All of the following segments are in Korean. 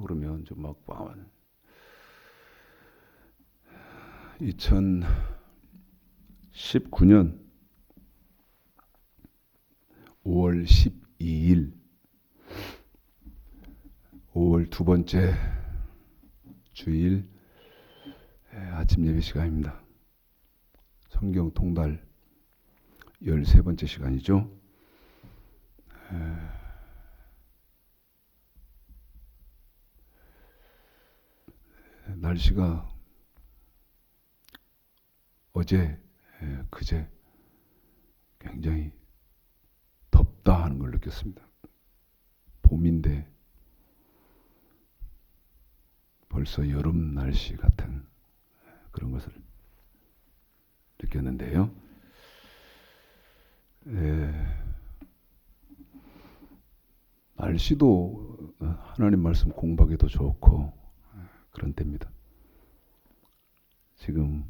그러면 좀 막 2019년 5월 12일 5월 두 번째 주일 아침 예배 시간입니다. 성경 통달 13번째 시간이죠. 날씨가 어제 그제 굉장히 덥다 하는 걸 느꼈습니다. 봄인데 벌써 여름 날씨 같은 그런 것을 느꼈는데요. 날씨도 하나님 말씀 공부하기도 좋고 그런 때입니다. 지금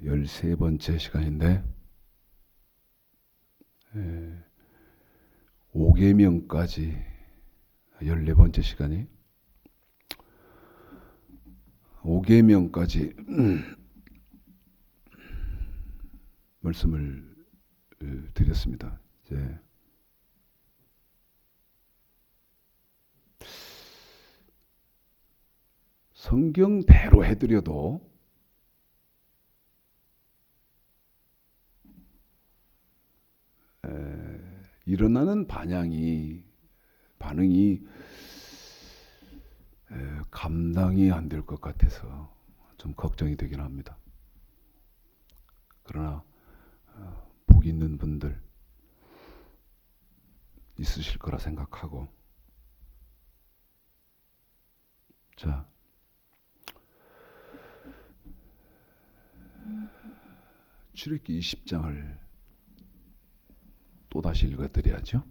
13번째 시간인데 5계명까지 14번째 시간이 5계명까지 말씀을 드렸습니다. 이제 성경대로 해드려도 일어나는 반응이 감당이 안 될 것 같아서 좀 걱정이 되긴 합니다. 그러나 복 있는 분들 있으실 거라 생각하고, 자, 출애굽기 20장을 또다시 읽어드려야죠.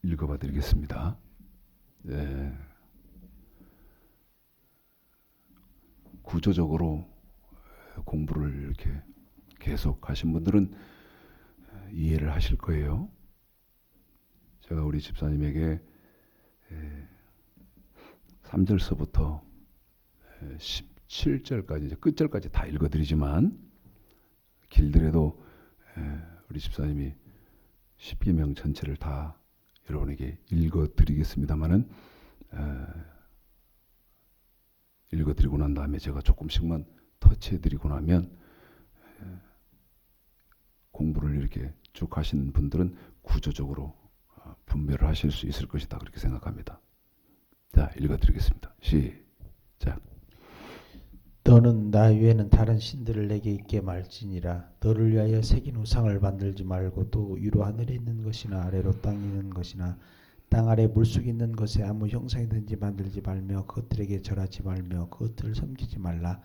읽어봐 드리겠습니다. 구조적으로 공부를 이렇게 계속 하신 분들은 이해를 하실 거예요. 제가 우리 집사님에게 3절서부터 17절까지 이제 끝절까지 다 읽어드리지만 길더라도 우리 집사님이 10계명 전체를 다 여러분에게 읽어드리겠습니다만은 읽어드리고 난 다음에 제가 조금씩만 터치해드리고 나면 공부를 이렇게 쭉 하시는 분들은 구조적으로 분별을 하실 수 있을 것이다 그렇게 생각합니다. 자, 읽어드리겠습니다. 시작. 너는 나 외에는 다른 신들을 내게 있게 말지니라. 너를 위하여 새긴 우상을 만들지 말고 또 위로 하늘에 있는 것이나 아래로 땅에 있는 것이나 땅 아래 물속에 있는 것에 아무 형상이든지 만들지 말며 그것들에게 절하지 말며 그것들을 섬기지 말라.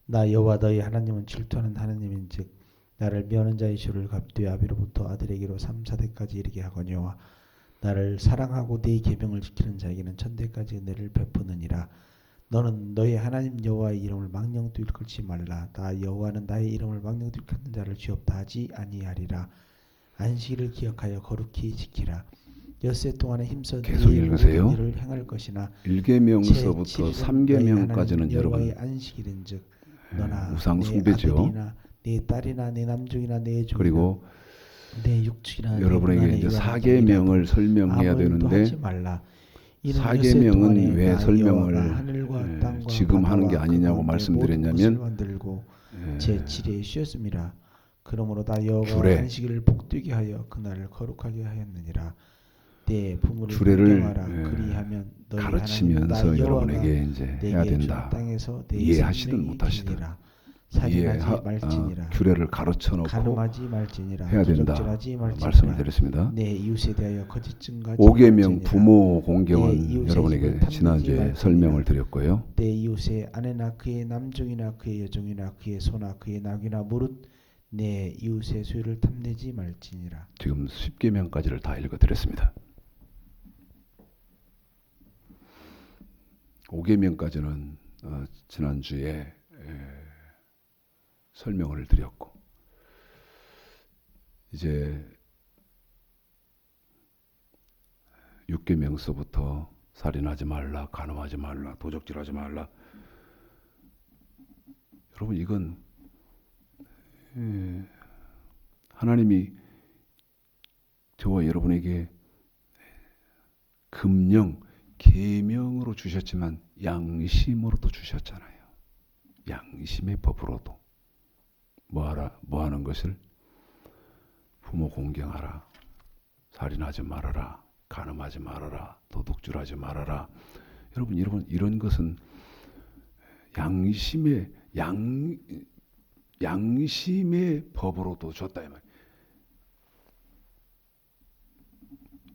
나 여호와 너희 하나님은 질투하는 하나님인즉 나를 미워하는 자의 죄를 갚되 아비로부터 아들에게로 3, 4대까지 이르게 하거니와 나를 사랑하고 네 계명을 지키는 자에게는 천대까지 은혜를 베푸느니라. 너는 너희 하나님 여호와의 이름을 망령도 일컬지 말라. 나 여호와는 나의 이름을 망령도 일컫는 자를 죄없다 하지 아니하리라. 안식일을 기억하여 거룩히 지키라. 엿새 동안에 힘써 계속 읽으세요. 일을 행할 것이나 1계명서부터 3계명까지는 여러분 안식일인즉 너나 우상 내 숭배죠. 아들이나 내 딸이나 내 남종이나 내 종이나 그리고 내 육축이나 여러분에게 이제 4계명을 설명해야 되는데 4계명은 왜 설명을 지금 하는 게 아니냐고 말씀드렸냐면 제7일 쉬었음이라. 그러므로 다 여호와가 안식일을 복되게 하여 그날을 거룩하게 하였느니라. 내 부모를 존경하라. 그리하면 너희 가르치면서 여러분에게 이제 해야 된다. 이해하시든 못하시든 규례를 가르쳐 놓고 해야 된다 말씀을 드렸습니다. 5계명 부모 공경은 여러분에게 지난주에 설명을 드렸고요. 내 이웃의 아내나 그의 남종이나 그의 여종이나 그의 소나 그의 낙이나 무릇 내 이웃의 소유를 탐내지 말지니라. 지금 10계명까지를 다 읽어드렸습니다. 5계명까지는 지난주에 설명을 드렸고 이제 6계명서부터 살인하지 말라, 간음하지 말라, 도적질하지 말라. 여러분 이건 하나님이 저와 여러분에게 금령, 계명으로 주셨지만 양심으로도 주셨잖아요. 양심의 법으로도 뭐 하는 것을 부모 공경하라, 살인하지 말아라, 간음하지 말아라, 도둑질하지 말아라. 여러분 이런 것은 양심의 법으로도 줬다 이 말.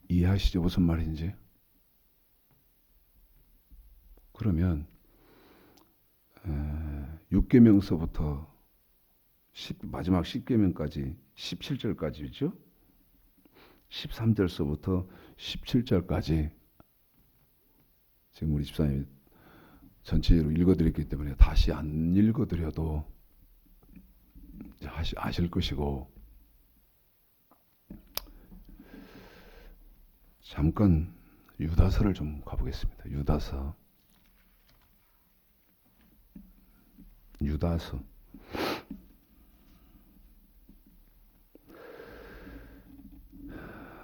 이해하시죠? 무슨 말인지? 그러면 6계명서부터 마지막 10계명까지 17절까지죠. 13절서부터 17절까지 지금 우리 집사님이 전체적으로 읽어드렸기 때문에 다시 안 읽어드려도 아실 것이고, 잠깐 유다서를 좀 가보겠습니다. 유다서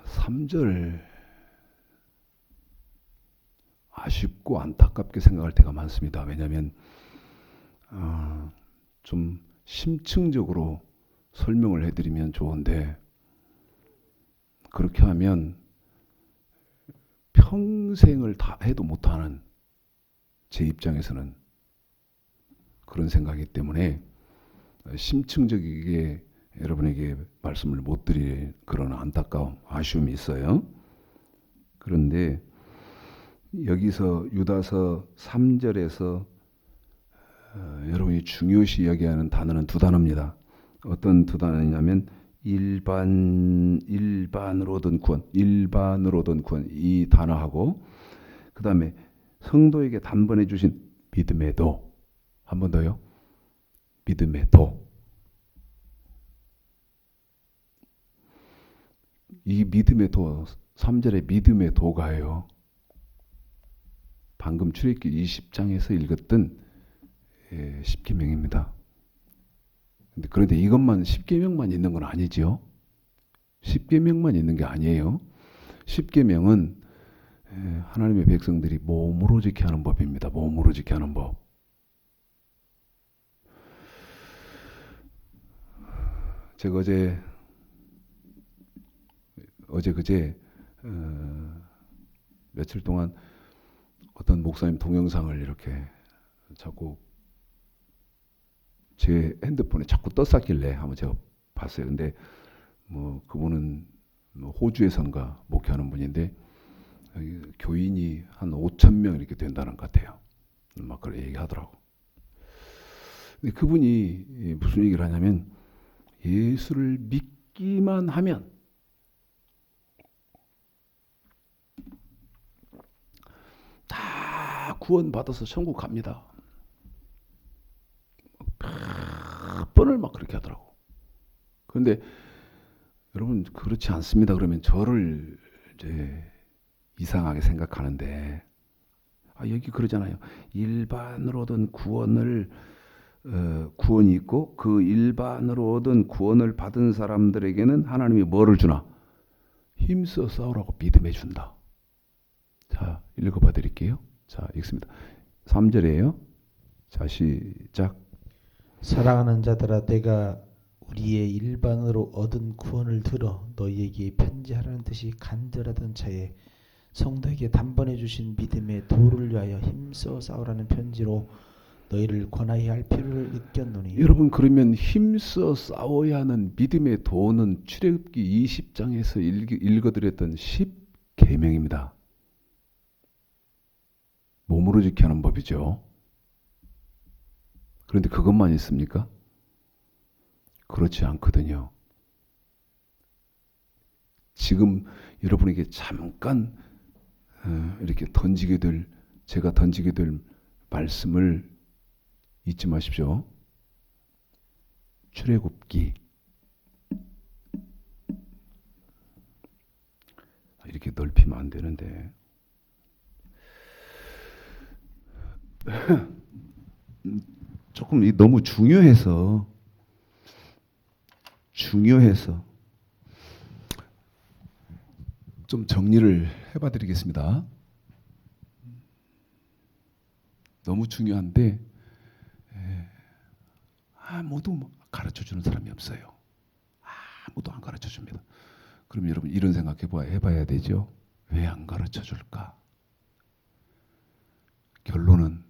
3절 아쉽고 안타깝게 생각할 때가 많습니다. 왜냐하면 좀 심층적으로 설명을 해드리면 좋은데 그렇게 하면 평생을 다 해도 못하는 제 입장에서는 그런 생각이기 때문에 심층적이게 여러분에게 말씀을 못 드릴 그런 안타까움, 아쉬움이 있어요. 그런데 여기서 유다서 3절에서 여러분이 중요시 여겨야 하는 단어는 두 단어입니다. 어떤 두 단어냐면 일반으로 얻은 구원, 이 단어하고 그 다음에 성도에게 단번에 주신 믿음의 도, 한 번 더요. 믿음의 도. 이 믿음의 도, 3절의 믿음의 도가요. 방금 출애굽기 20장에서 읽었던 10계명입니다. 그런데 이것만 10계명만 있는 건 아니죠. 10계명만 있는 게 아니에요. 10계명은 하나님의 백성들이 몸으로 지켜야 하는 법입니다. 몸으로 지켜야 하는 법. 제가 그제 며칠 동안 어떤 목사님 동영상을 이렇게 자꾸 제 핸드폰에 자꾸 떴었길래 한번 제가 봤어요. 근데 뭐 그분은 호주에선가 목회하는 분인데 교인이 한 5,000명 이렇게 된다는 것 같아요. 막 그런 얘기하더라고. 근데 그분이 무슨 얘기를 하냐면 예수를 믿기만 하면 다 구원받아서 천국 갑니다. 몇 번을 막 그렇게 하더라고. 그런데 여러분 그렇지 않습니다. 그러면 저를 이제 이상하게 생각하는데 여기 그러잖아요. 일반으로 얻은 구원이 있고 그 일반으로 얻은 구원을 받은 사람들에게는 하나님이 뭐를 주나? 힘써 싸우라고 믿음해 준다. 자, 읽어봐 드릴게요. 자, 읽습니다. 3절이에요. 자, 시작. 사랑하는 자들아, 내가 우리의 일반으로 얻은 구원을 들어 너희에게 편지하라는 뜻이 간절하던 차에 성도에게 단번에 주신 믿음의 도를 위하여 힘써 싸우라는 편지로 너희를 권하여 할 필요를 느꼈노니. 여러분 그러면 힘써 싸워야 하는 믿음의 도는 출애굽기 20장에서 읽어드렸던 10계명입니다. 몸으로 지켜야 하는 법이죠. 그런데 그것만 있습니까? 그렇지 않거든요. 지금 여러분에게 잠깐 이렇게 제가 던지게 될 말씀을 잊지 마십시오. 출애굽기 이렇게 넓히면 안 되는데. 조금 너무 중요해서 좀 정리를 해봐 드리겠습니다. 너무 중요한데 아무도 가르쳐 주는 사람이 없어요. 아무도 안 가르쳐 줍니다. 그럼 여러분 이런 생각 해봐야 되죠. 왜 안 가르쳐 줄까? 결론은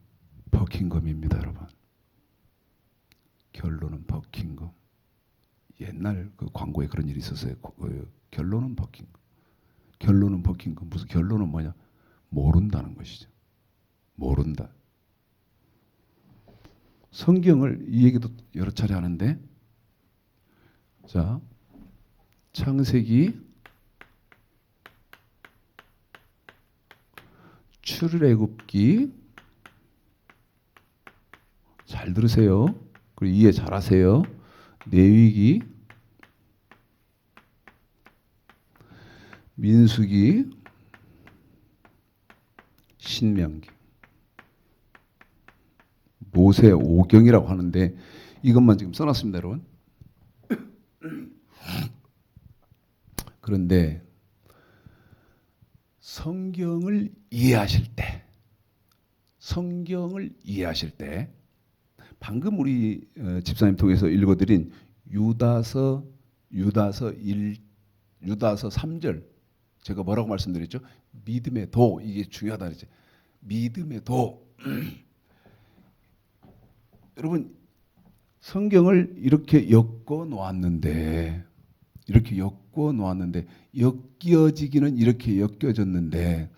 버킹엄입니다, 여러분. 결론은 버킹엄. 옛날 그 광고에 그런 일이 있었어요. 결론은 버킹엄. 결론은 버킹엄. 무슨 결론은 뭐냐? 모른다는 것이죠. 모른다. 성경을 이 얘기도 여러 차례 하는데, 자, 창세기, 출애굽기, 잘 들으세요. 그리고 이해 잘하세요. 레위기, 민수기, 신명기, 모세 오경이라고 하는데 이것만 지금 써놨습니다, 여러분. 그런데 성경을 이해하실 때 방금 우리 집사님 통해서 읽어드린 유다서 3절 제가 뭐라고 말씀드렸죠? 믿음의 도, 이게 중요하다 그랬죠. 믿음의 도. 여러분 성경을 이렇게 엮어 놓았는데 엮여지기는 이렇게 엮여졌는데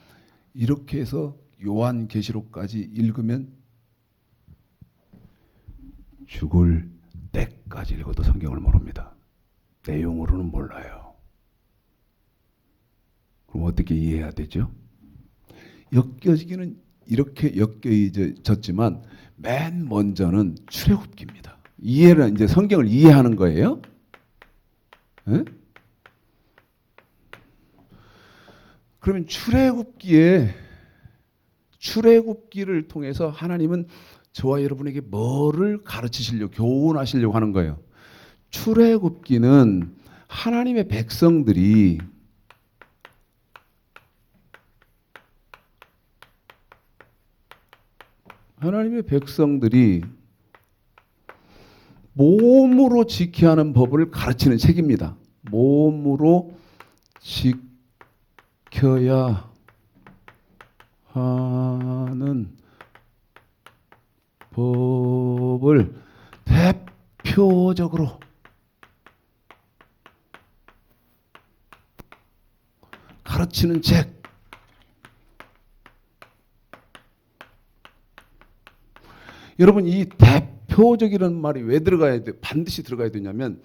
이렇게 해서 요한계시록까지 읽으면 죽을 때까지 읽어도 성경을 모릅니다. 내용으로는 몰라요. 그럼 어떻게 이해해야 되죠? 엮여지기는 이렇게 엮여졌지만 맨 먼저는 출애굽기입니다. 이해는 이제 성경을 이해하는 거예요. 네? 그러면 출애굽기를 통해서 하나님은 저와 여러분에게 뭐를 가르치시려고 교훈하시려고 하는 거예요. 출애굽기는 하나님의 백성들이 몸으로 지켜야 하는 법을 가르치는 책입니다. 몸으로 지켜야 하는 법을 대표적으로 가르치는 책. 여러분 이 대표적이라는 말이 왜 들어가야 돼? 반드시 들어가야 되냐면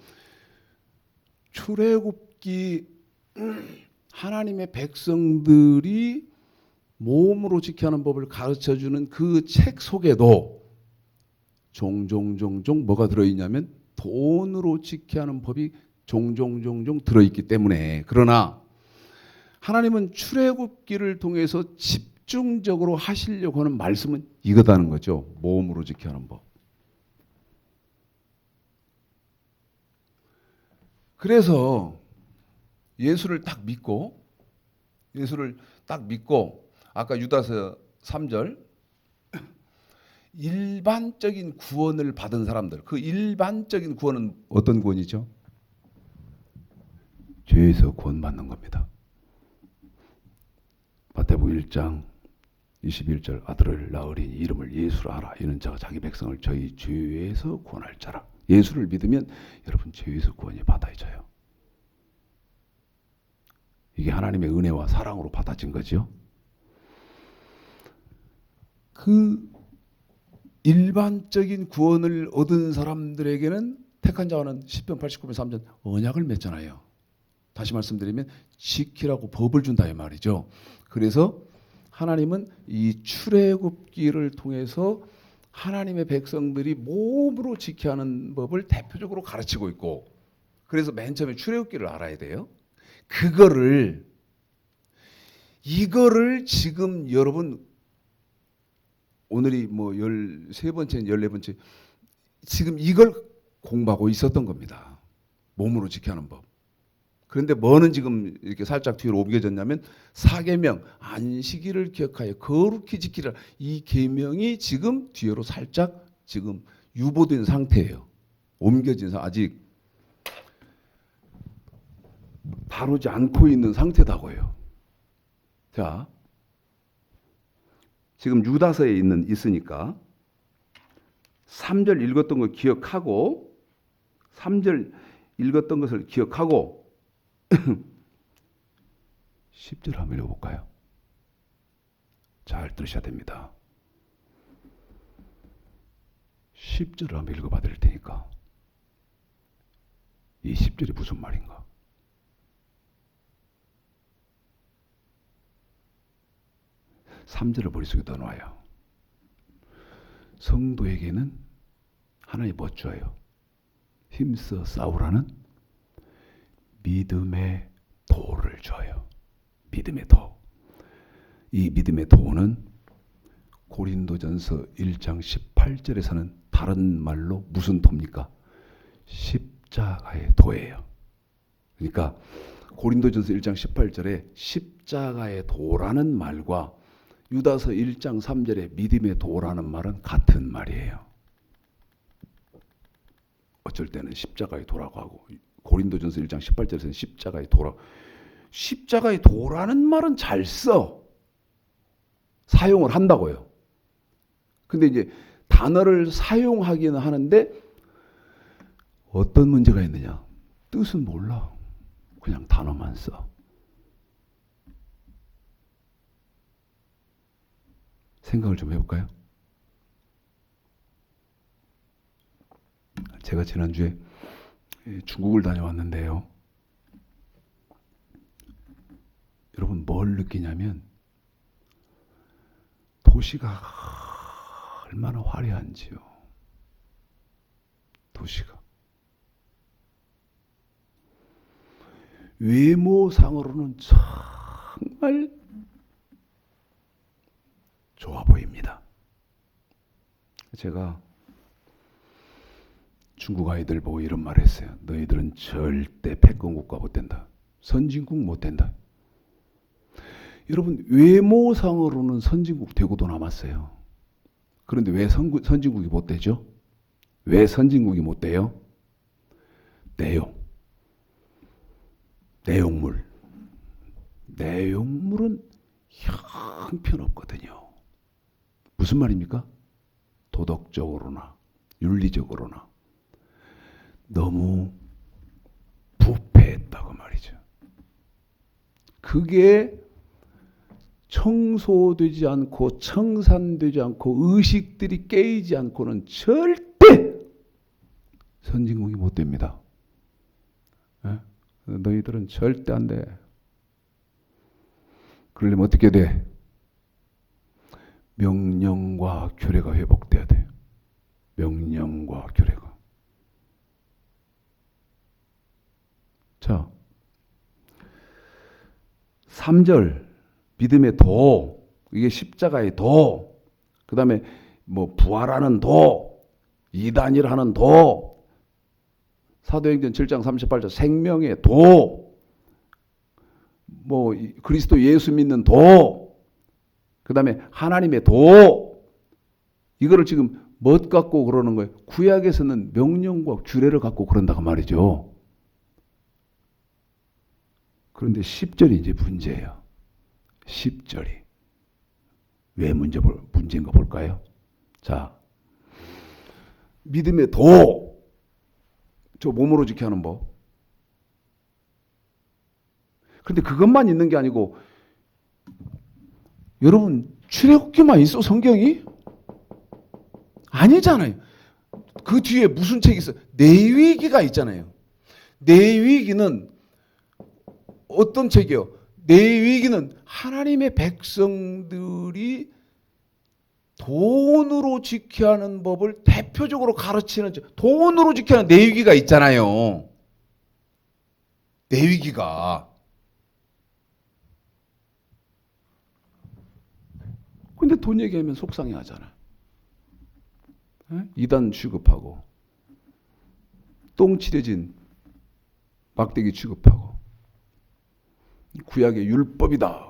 출애굽기 하나님의 백성들이 몸으로 지켜야 하는 법을 가르쳐주는 그 책 속에도 종종 뭐가 들어있냐면 돈으로 지켜야 하는 법이 종종 들어있기 때문에 그러나 하나님은 출애굽기를 통해서 집중적으로 하시려고 하는 말씀은 이거다는 거죠. 몸으로 지켜야 하는 법. 그래서 예수를 딱 믿고 아까 유다서 3절 일반적인 구원을 받은 사람들, 그 일반적인 구원은 어떤 구원이죠? 죄에서 구원받는 겁니다. 마태복음 1장 21절 아들을 낳으리니 이름을 예수라 하라. 이는 자가 자기 백성을 저희 죄에서 구원할 자라. 예수를 믿으면 여러분 죄에서 구원이 받아져요. 이게 하나님의 은혜와 사랑으로 받아진 거죠. 그 일반적인 구원을 얻은 사람들에게는 택한 자와는 시편 89편 3절 언약을 맺잖아요. 다시 말씀드리면 지키라고 법을 준다 이 말이죠. 그래서 하나님은 이 출애굽기를 통해서 하나님의 백성들이 몸으로 지켜야 하는 법을 대표적으로 가르치고 있고 그래서 맨 처음에 출애굽기를 알아야 돼요. 그거를 이거를 지금 여러분 오늘이 뭐 13번째, 14번째 지금 이걸 공부하고 있었던 겁니다. 몸으로 지켜야 하는 법. 그런데 뭐는 지금 이렇게 살짝 뒤로 옮겨졌냐면 사계명 안식일을 기억하여 거룩히 지키라. 이 계명이 지금 뒤로 살짝 지금 유보된 상태예요. 옮겨진 아직 다루지 않고 있는 상태다고요. 자, 지금 유다서에 있으니까 3절 읽었던 거 기억하고 3절 읽었던 것을 기억하고 10절 한번 읽어볼까요? 잘 들으셔야 됩니다. 10절을 한번 읽어봐 드릴 테니까 이 10절이 무슨 말인가? (3절을) 머릿속에 넣어놔요. 성도에게는 하나님이 뭐 줘요? 힘써 싸우라는 믿음의 도를 줘요. 믿음의 도. 이 믿음의 도는 고린도전서 1장 18절에서는 다른 말로 무슨 도입니까? 십자가의 도예요. 그러니까 고린도전서 1장 18절에 십자가의 도라는 말과 유다서 1장 3절에 믿음의 도라는 말은 같은 말이에요. 어쩔 때는 십자가의 도라고 하고 고린도전서 1장 18절에서는 십자가의 도라고. 십자가의 도라는 말은 잘 써. 사용을 한다고요. 근데 이제 단어를 사용하기는 하는데 어떤 문제가 있느냐? 뜻은 몰라. 그냥 단어만 써. 생각을 좀 해볼까요? 제가 지난주에 중국을 다녀왔는데요. 여러분 뭘 느끼냐면 도시가 얼마나 화려한지요. 도시가. 외모상으로는 정말 좋아 보입니다. 제가 중국 아이들 보고 이런 말 했어요. 너희들은 절대 패권국가 못 된다. 선진국 못 된다. 여러분 외모상으로는 선진국 되고도 남았어요. 그런데 왜 선진국이 못 되죠? 왜 선진국이 못 돼요? 내용물. 내용물은 형편없거든요. 무슨 말입니까? 도덕적으로나 윤리적으로나 너무 부패했다고 말이죠. 그게 청소되지 않고 청산되지 않고 의식들이 깨이지 않고는 절대 선진국이 못 됩니다. 네? 너희들은 절대 안 돼. 그러려면 어떻게 돼? 명령과 규례가 회복돼야 돼. 명령과 규례가. 자, 3절 믿음의 도, 이게 십자가의 도, 그 다음에 뭐 부활하는 도, 이단이라는 도, 사도행전 7장 38절 생명의 도, 뭐 그리스도 예수 믿는 도, 그 다음에 하나님의 도, 이거를 지금 뭐 갖고 그러는 거예요? 구약에서는 명령과 규례를 갖고 그런다고 말이죠. 그런데 10절이 이제 문제예요. 10절이. 왜 문제인가 볼까요? 자, 믿음의 도, 저 몸으로 지켜야 하는 법. 그런데 그것만 있는 게 아니고 여러분 출애굽기만 있어 성경이? 아니잖아요. 그 뒤에 무슨 책이 있어요? 레위기가 있잖아요. 레위기는 어떤 책이요? 레위기는 하나님의 백성들이 돈으로 지켜야 하는 법을 대표적으로 가르치는 돈으로 지켜야 하는 레위기가 있잖아요. 레위기가. 근데 돈 얘기하면 속상해 하잖아. 이단 취급하고 똥 칠해진 막대기 취급하고 구약의 율법이다.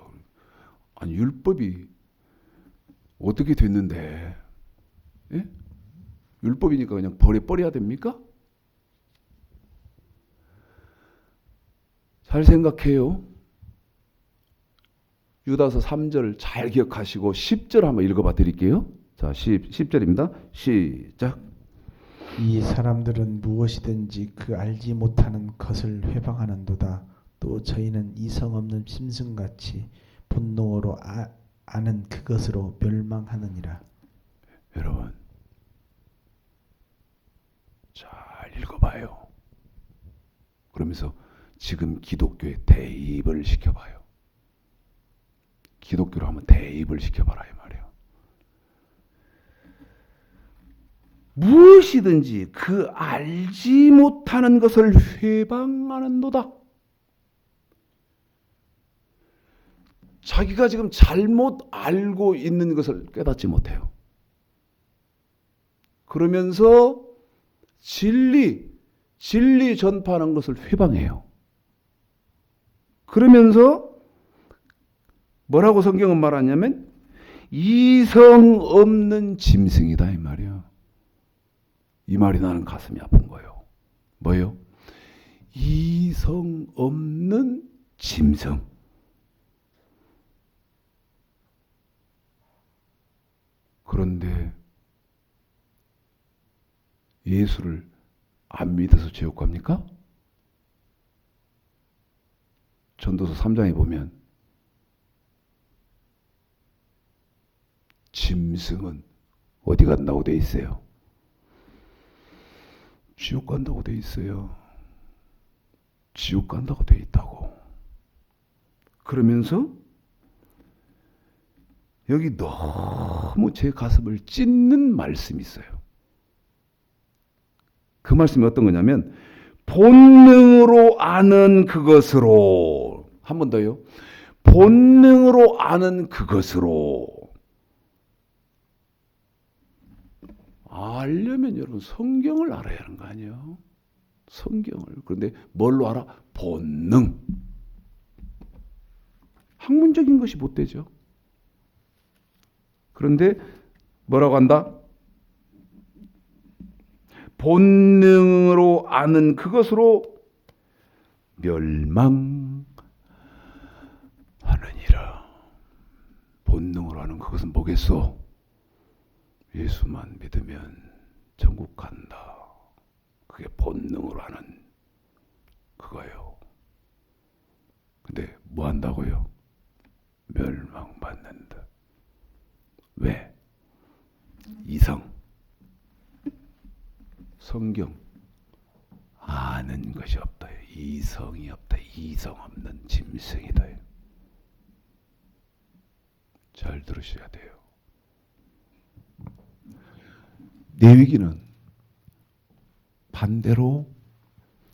아니 율법이 어떻게 됐는데? 예? 율법이니까 그냥 버려야 됩니까? 잘 생각해요. 유다서 3절 잘 기억하시고 10절 한번 읽어봐 드릴게요. 자, 10절입니다. 시작. 이 사람들은 무엇이든지 그 알지 못하는 것을 회방하는도다. 또 저희는 이성 없는 짐승같이 본능으로 아는 그것으로 멸망하느니라. 여러분 잘 읽어봐요. 그러면서 지금 기독교에 대입을 시켜봐요. 기독교로 한번 대입을 시켜봐라 이 말이에요. 무엇이든지 그 알지 못하는 것을 회방하는도다. 자기가 지금 잘못 알고 있는 것을 깨닫지 못해요. 그러면서 진리 전파하는 것을 회방해요. 그러면서 뭐라고 성경은 말하냐면 이성 없는 짐승이다 이 말이야. 이 말이 나는 가슴이 아픈 거예요. 뭐예요? 이성 없는 짐승. 그런데 예수를 안 믿어서 지옥 갑니까? 전도서 3장에 보면 짐승은 어디 간다고 돼 있어요? 지옥 간다고 돼 있어요. 지옥 간다고 돼 있다고. 그러면서 여기 너무 제 가슴을 찢는 말씀이 있어요. 그 말씀이 어떤 거냐면 본능으로 아는 그것으로, 한 번 더요. 본능으로 아는 그것으로. 알려면 여러분 성경을 알아야 하는 거 아니에요? 성경을. 그런데 뭘로 알아? 본능. 학문적인 것이 못 되죠. 그런데 뭐라고 한다? 본능으로 아는 그것으로 멸망하느니라. 본능으로 아는 그것은 뭐겠소? 예수만 믿으면 천국 간다. 그게 본능으로 아는 그거예요. 근데 뭐 한다고요? 멸망받는다. 왜? 이성. 성경 아는 것이 없다. 이성이 없다. 이성 없는 짐승이다. 잘 들으셔야 돼요. 레위기는 반대로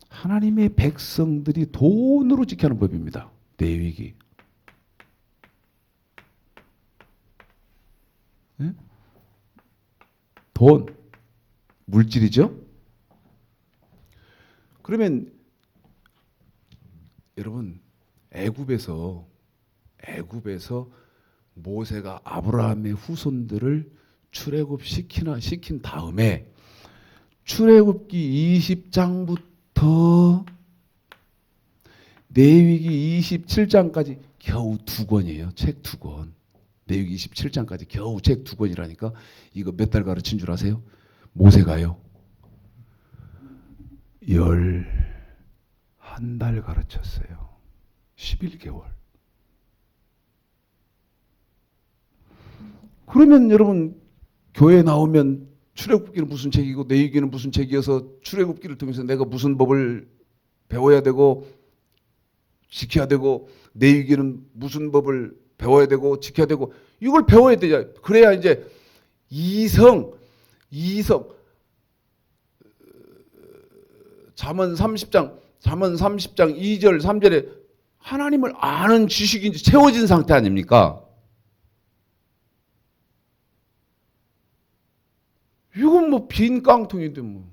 하나님의 백성들이 돈으로 지켜야 하는 법입니다. 레위기. 네? 돈, 물질이죠? 그러면 여러분 애굽에서 모세가 아브라함의 후손들을 시킨 다음에 출애굽기 20장부터 레위기 27장까지 겨우 2권이에요. 책 2권. 레위기 27장까지 겨우 책 2권이라니까 이거 몇 달 가르친 줄 아세요? 모세가요. 11달 가르쳤어요. 11개월. 그러면 여러분 교회 나오면 출애굽기는 무슨 책이고 레위기는 무슨 책이어서 출애굽기를 통해서 내가 무슨 법을 배워야 되고 지켜야 되고 레위기는 무슨 법을 배워야 되고 지켜야 되고 이걸 배워야 되죠. 그래야 이제 이성 잠언 30장 2절 3절에 하나님을 아는 지식이 이제 채워진 상태 아닙니까? 이건 뭐 빈 깡통인데 뭐.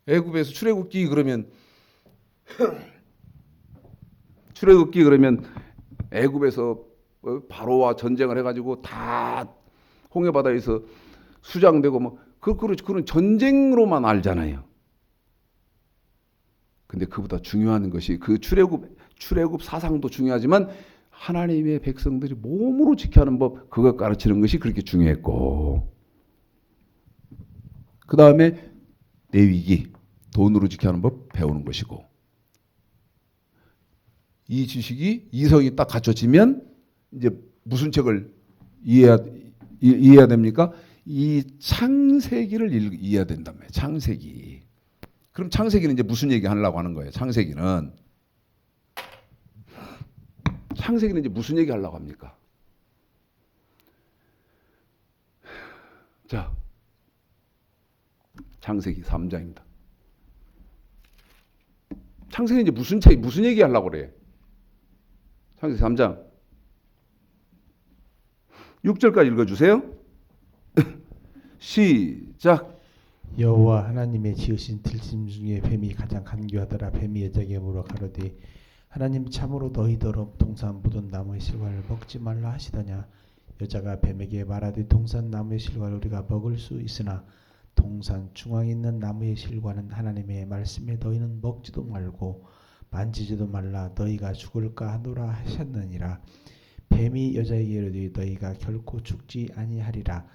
애굽에서 출애굽기 그러면 애굽에서 바로와 전쟁을 해가지고 다 홍해바다에서 수장되고 뭐 그런 전쟁으로만 알잖아요. 근데 그보다 중요한 것이 그 출애굽 사상도 중요하지만 하나님의 백성들이 몸으로 지켜야 하는 법, 그거 가르치는 것이 그렇게 중요했고, 그 다음에 내위기, 돈으로 지켜야 하는 법 배우는 것이고, 이 지식이 이성이 딱 갖춰지면 이제 무슨 책을 이해해야 됩니까? 이 창세기를 이해해야 된다며. 창세기. 그럼 창세기는 이제 무슨 얘기 하려고 하는 거예요? 창세기는 이제 무슨 얘기 하려고 합니까? 자, 창세기 3장입니다. 창세기 이제 무슨 얘기 하려고 그래? 창세기 3장 6절까지 읽어주세요. 시작. 여호와 하나님의 지으신 들짐 중에 뱀이 가장 간교하더라. 뱀이 여자에게 물어 가로되 하나님 참으로 너희더러 동산 묻은 나무의 실과를 먹지 말라 하시더냐. 여자가 뱀에게 말하되 동산 나무의 실과를 우리가 먹을 수 있으나 동산 중앙에 있는 나무의 실과는 하나님의 말씀에 너희는 먹지도 말고 만지지도 말라 너희가 죽을까 하노라 하셨느니라. 뱀이 여자에게 이르되 너희가 결코 죽지 아니하리라.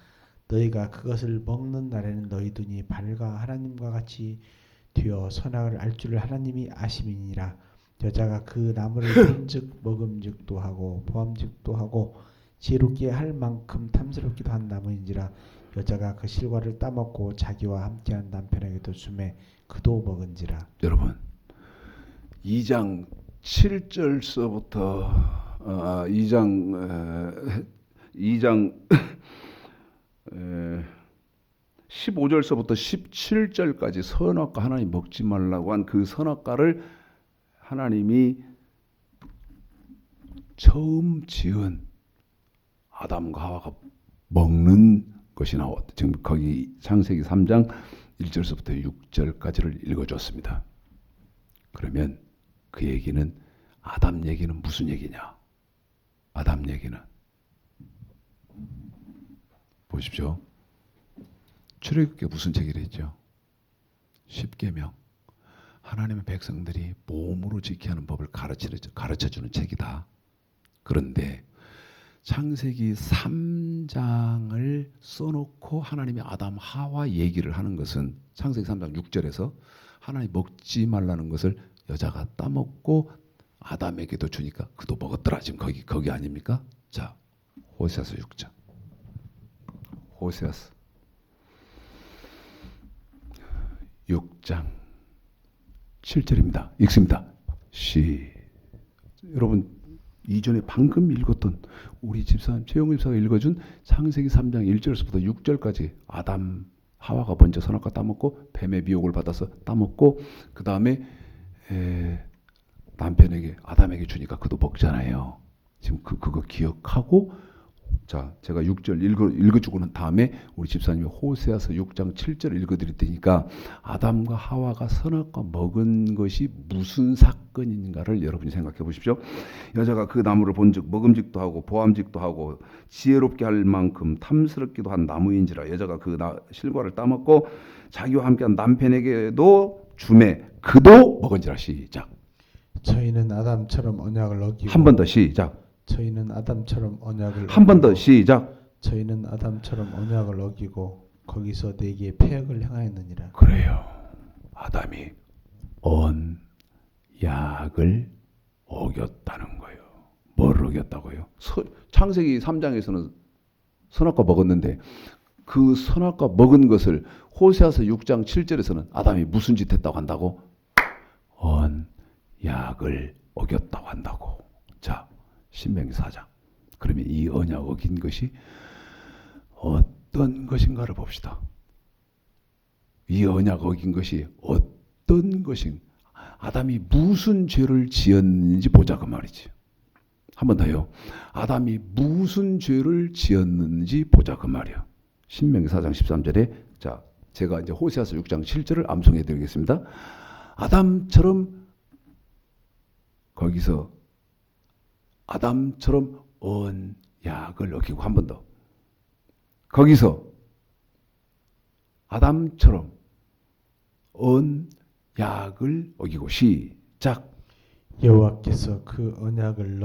너희가 그것을 먹는 날에는 너희 눈이 밝아 하나님과 같이 되어 선악을 알 줄을 하나님이 아심이니라. 여자가 그 나무를 본즉 먹음직도 하고 보암직도 하고 지혜롭게 할 만큼 탐스럽기도 한 나무인지라. 여자가 그 실과를 따먹고 자기와 함께한 남편에게도 주매 그도 먹은지라. 여러분 2장 7절서부터 2장 15절서부터 17절까지 선악과 하나님 먹지 말라고 한 그 선악과를 하나님이 처음 지은 아담과 하와가 먹는 것이 나왔다. 지금 거기 창세기 3장 1절서부터 6절까지를 읽어줬습니다. 그러면 그 얘기는 아담 얘기는 무슨 얘기냐? 아담 얘기는 보십시오. 출애굽기가 무슨 책이라 했죠? 십계명. 하나님의 백성들이 몸으로 지켜야 하는 법을 가르쳐주는 책이다. 그런데 창세기 3장을 써놓고 하나님이 아담 하와 얘기를 하는 것은 창세기 3장 6절에서 하나님 먹지 말라는 것을 여자가 따먹고 아담에게도 주니까 그도 먹었더라. 지금 거기 아닙니까? 자, 호세아서 6장. 호세아서 6장 7절입니다. 읽습니다. 여러분 이전에 방금 읽었던 우리 집사님 최영우 집사가 읽어준 창세기 3장 1절에서부터 6절까지 아담 하와가 먼저 선악과 따먹고 뱀의 미혹을 받아서 따먹고 그 다음에 남편에게 아담에게 주니까 그도 먹잖아요. 지금 그거 기억하고 자 제가 6절 읽어주고 난 다음에 우리 집사님이 호세아서 6장 7절을 읽어드릴 테니까 아담과 하와가 선악과 먹은 것이 무슨 사건인가를 여러분이 생각해 보십시오. 여자가 그 나무를 본즉 먹음직도 하고 보암직도 하고 지혜롭게 할 만큼 탐스럽기도 한 나무인지라. 여자가 그 실과를 따먹고 자기와 함께한 남편에게도 주매 그도 먹은지라. 시작. 저희는 아담처럼 언약을 어기고 한 번 더 시작. 저희는 아담처럼 언약을 한 번 더 시작. 저희는 아담처럼 언약을 어기고 거기서 내게 패역을 행하였느니라. 그래요. 아담이 언약을 어겼다는 거예요. 뭘 어겼다고요? 창세기 3장에서는 선악과 먹었는데 그 선악과 먹은 것을 호세아서 6장 7절에서는 아담이 무슨 짓 했다고 한다고? 언약을 어겼다고 한다고. 자, 신명기 4장. 그러면 이 언약 어긴 것이 어떤 것인가를 봅시다. 이 언약 어긴 것이 어떤 것인 아담이 무슨 죄를 지었는지 보자 그 말이지. 한 번 더요. 아담이 무슨 죄를 지었는지 보자 그 말이야. 신명기 4장 13절에 자, 제가 이제 호세아서 6장 7절을 암송해 드리겠습니다. 아담처럼 거기서 아담처럼 언약을 어기고 한 번 더. 거기서 아담처럼 언약을 어기고 시작. 여호와께서 그 언약을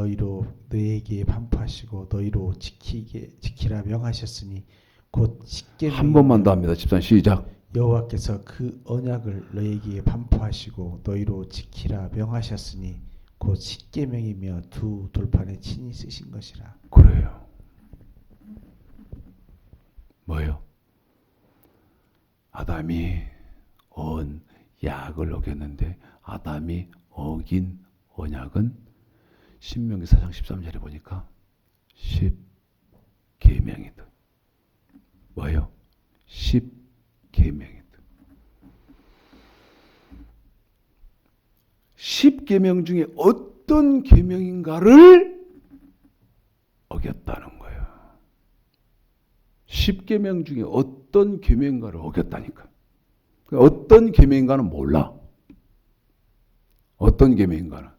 너에게 반포하시고 너희로 지키라 명하셨으니 곧 십계명이며 한 번만 더 합니다. 집사님 시작. 여호와께서 그 언약을 너에게 반포하시고 너희로 지키라 명하셨으니 곧 십계명이며 두 돌판에 친히 쓰신 것이라. 그래요. 뭐요? 아담이 언약을 어겼는데 아담이 어긴 언약은 신명기 4장 13절에 보니까 10계명이다. 뭐요? 10계명이다. 10계명 중에 어떤 계명인가를 어겼다는 거예요. 10계명 중에 어떤 계명인가를 어겼다니까. 어떤 계명인가는 몰라. 어떤 계명인가는.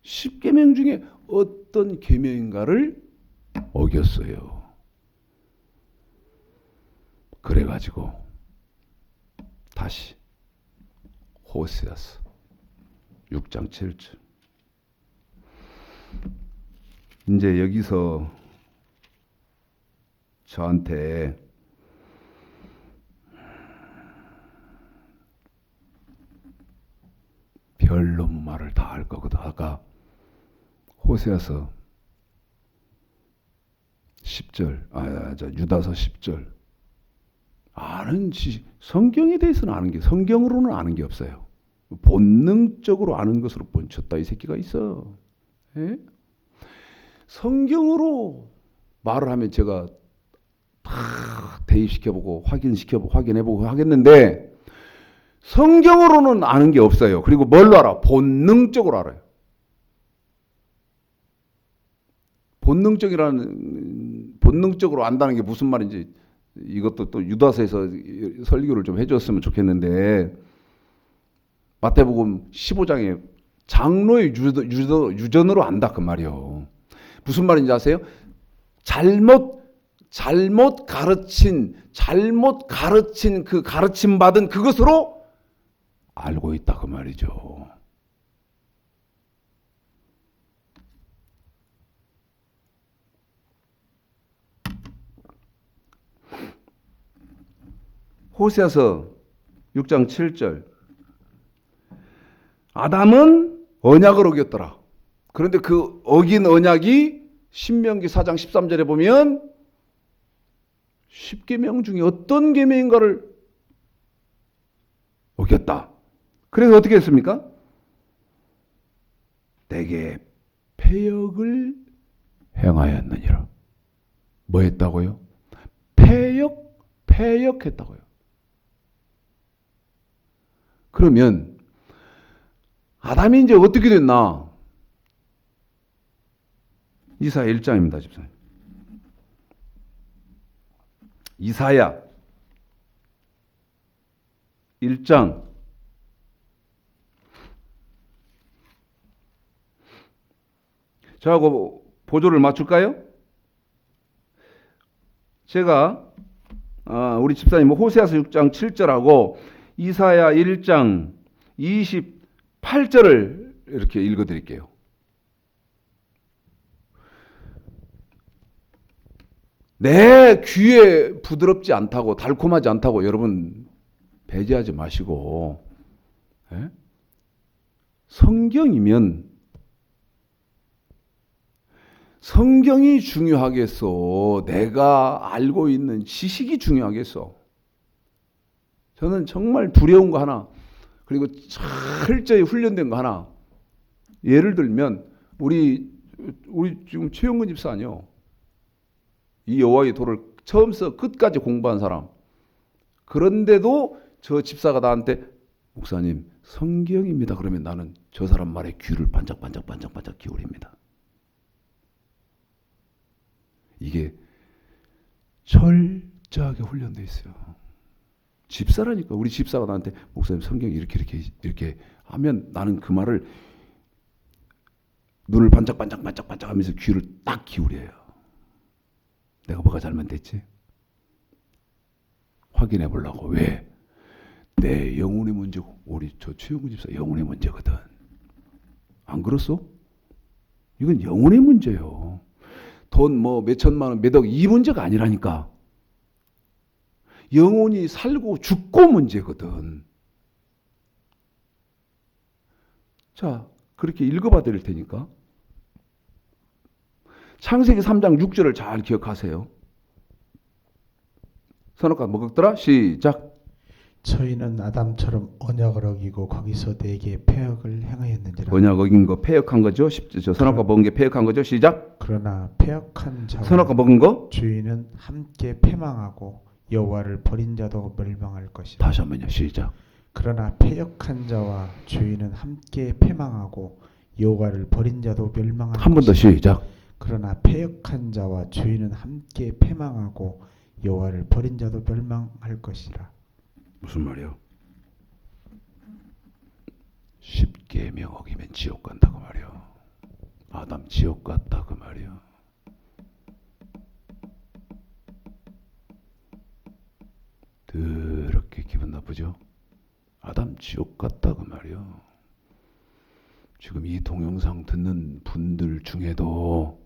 10계명 중에 어떤 계명인가를 어겼어요. 그래가지고 다시 호세아서 6장 7절. 이제 여기서 저한테 별 너무 말을 다 할 거거든. 아까 호세아서 10절, 유다서 10절 아는 지식, 성경에 대해서는 아는 게 성경으로는 아는 게 없어요. 본능적으로 아는 것으로 본쳤다 이 새끼가 있어. 예? 성경으로 말을 하면 제가 다 대입시켜보고 확인해보고 하겠는데 성경으로는 아는 게 없어요. 그리고 뭘로 알아? 본능적으로 알아요. 본능적으로 안다는 게 무슨 말인지 이것도 또 유다서에서 설교를 좀 해줬으면 좋겠는데 마태복음 15장에 장로의 유전으로 안다 그 말이요. 무슨 말인지 아세요? 잘못 가르친 그 가르침 받은 그것으로 알고 있다 그 말이죠. 호세아서 6장 7절. 아담은 언약을 어겼더라. 그런데 그 어긴 언약이 신명기 4장 13절에 보면 10계명 중에 어떤 계명인가를 어겼다. 그래서 어떻게 했습니까? 내게 패역을 행하였느니라. 뭐 했다고요? 패역했다고요. 그러면 아담이 이제 어떻게 됐나? 이사야 1장입니다, 집사님. 이사야 1장 저하고 보조를 맞출까요? 제가 우리 집사님 호세아서 6장 7절하고 이사야 1장 28절을 이렇게 읽어드릴게요. 내 귀에 부드럽지 않다고 달콤하지 않다고 여러분 배제하지 마시고 예? 성경이면 성경이 중요하겠어? 내가 알고 있는 지식이 중요하겠어? 저는 정말 두려운 거 하나 그리고 철저히 훈련된 거 하나 예를 들면 우리 지금 최영근 집사 아니요? 이 여호와의 도를 처음부터 끝까지 공부한 사람. 그런데도 저 집사가 나한테 목사님 성경입니다. 그러면 나는 저 사람 말에 귀를 반짝반짝 기울입니다. 이게 철저하게 훈련돼 있어요. 집사라니까. 우리 집사가 나한테 목사님 성경 이렇게 하면 나는 그 말을 눈을 반짝반짝 하면서 귀를 딱 기울여요. 내가 뭐가 잘못됐지? 확인해 보려고. 왜? 내 영혼의 문제고 우리 저 최영구 집사 영혼의 문제거든. 안 그렇소? 이건 영혼의 문제예요. 돈 뭐 몇천만 원, 몇억 이 문제가 아니라니까. 영혼이 살고 죽고 문제거든. 자, 그렇게 읽어봐 드릴 테니까. 창세기 3장 6절을 잘 기억하세요. 선악과 먹었더라? 시작. 저희는 아담처럼 언약을 어기고 거기서 내게 패역을 행하였는지라. 언약 어긴 거 패역한 거죠? 저 선악과 먹은 게 패역한 거죠? 시작. 그러나 패역한 자와 선악과 먹은 거? 주인은 함께 패망하고 여호와를 버린 자도 멸망할 것이라. 다시 한번요. 시작. 그러나 패역한 자와 주인은 함께 패망하고 여호와를 버린 자도 멸망할 한 번 더 것이라. 시작. 그러나 패역한 자와 주인은 함께 패망하고 여호와를 버린 자도 멸망할 것이라. 무슨 말이요? 십계명 어기면 지옥 간다 그 말이요. 아담 지옥 갔다 그 말이요. 더럽게 기분 나쁘죠? 아담 지옥 갔다 그 말이요. 지금 이 동영상 듣는 분들 중에도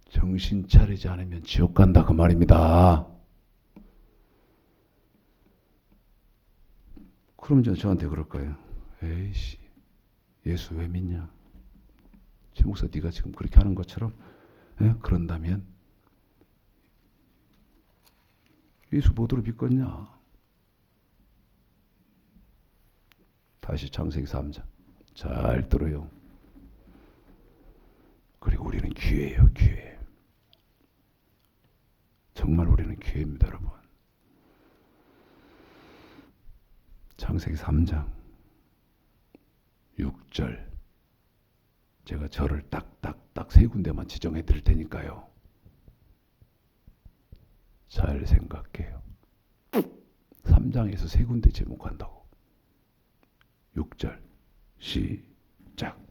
정신 차리지 않으면 지옥 간다 그 말입니다. 그럼 저한테 그럴 거예요. 에이씨, 예수 왜 믿냐? 최 목사 네가 지금 그렇게 하는 것처럼 그런다면 예수 뭐대로 믿겠냐? 다시 창세기 3장 잘 들어요. 그리고 우리는 기회예요, 기회. 정말 우리는 기회입니다, 여러분. 창세기 3장 6절 제가 절을 딱딱딱 세 군데만 지정해 드릴 테니까요. 잘 생각해요. 3장에서 세 군데 제목한다고. 6절 시작.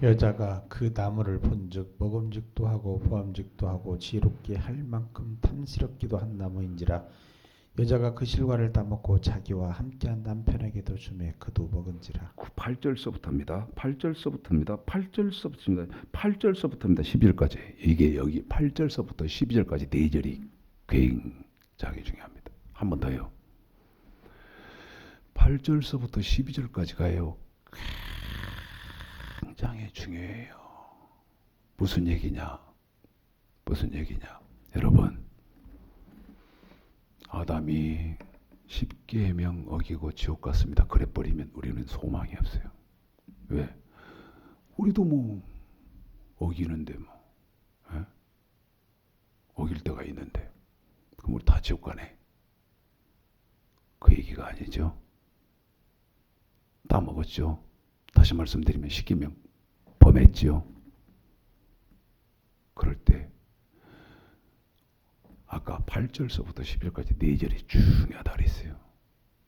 여자가 그 나무를 본즉 먹음직도 하고 보암직도 하고 지혜롭게 할 만큼 탐스럽기도 한 나무인지라. 여자가 그 실과를 따먹고 자기와 함께한 남편에게도 주매 그도 먹은지라. 8절서부터입니다. 8절서부터입니다. 8절서부터입니다. 8절서부터입니다. 12절까지. 이게 여기 8절서부터 12절까지 네 절이 굉장히 중요합니다. 한 번 더요. 8절서부터 12절까지가요. 굉장히 중요해요. 무슨 얘기냐? 무슨 얘기냐? 여러분, 아담이 십계명 어기고 지옥 갔습니다. 그래버리면 우리는 소망이 없어요. 왜? 우리도 뭐 어기는데 뭐 어길 때가 있는데 그럼 우리 다 지옥 가네. 그 얘기가 아니죠. 따먹었죠. 다시 말씀드리면 십계명 범했죠. 그럴 때 아까 8절서부터 10절까지 네 절이 중요하다 그랬어요.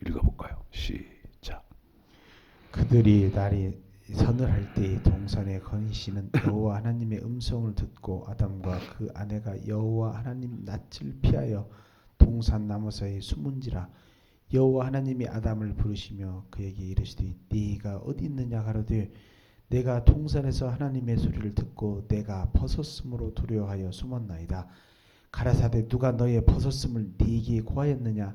읽어볼까요? 시작. 그들이 날이 서늘할 때에 동산에 거니시는 여호와 하나님의 음성을 듣고 아담과 그 아내가 여호와 하나님 낯을 피하여 동산 나무 사이에 숨은지라. 여호와 하나님이 아담을 부르시며 그에게 이르시되 네가 어디 있느냐 가로되 내가 동산에서 하나님의 소리를 듣고 내가 벗었으므로 두려워하여 숨었나이다. 가라사대 누가 너의 벗었음을 네게 고하였느냐?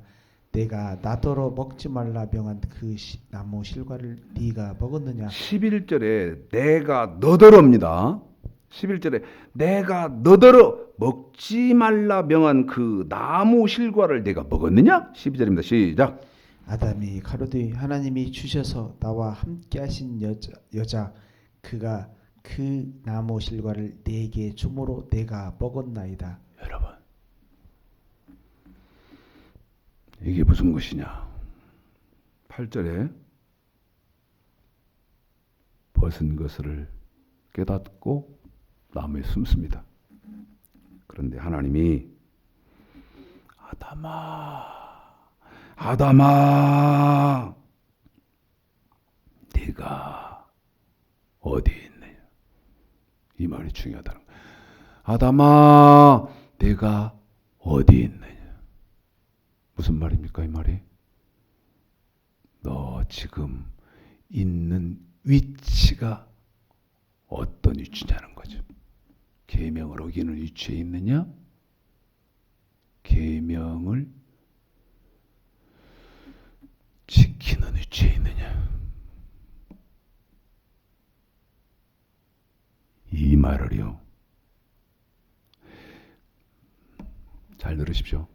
내가 나더러 먹지 말라 명한 그 나무 실과를 네가 먹었느냐? 11절에 내가 너더러입니다. 11절에 내가 너더러 먹지 말라 명한 그 나무 실과를 내가 먹었느냐? 12절입니다. 시작. 아담이 가로되 하나님이 주셔서 나와 함께 하신 여자 그가 그 나무 실과를 내게 주므로 내가 먹었나이다. 여러분, 이게 무슨 것이냐? 8절에 벗은 것을 깨닫고 나무에 숨습니다. 그런데 하나님이 아담아, 아담아, 네가 어디 있느냐? 이 말이 중요하다는 거야. 아담아, 네가 어디 있느냐? 무슨 말입니까, 이 말이? 너 지금 있는 위치가 어떤 위치냐는 거죠. 계명을 어기는 위치에 있느냐? 계명을 지키는 위치에 있느냐? 이 말을요. 잘 들으십시오.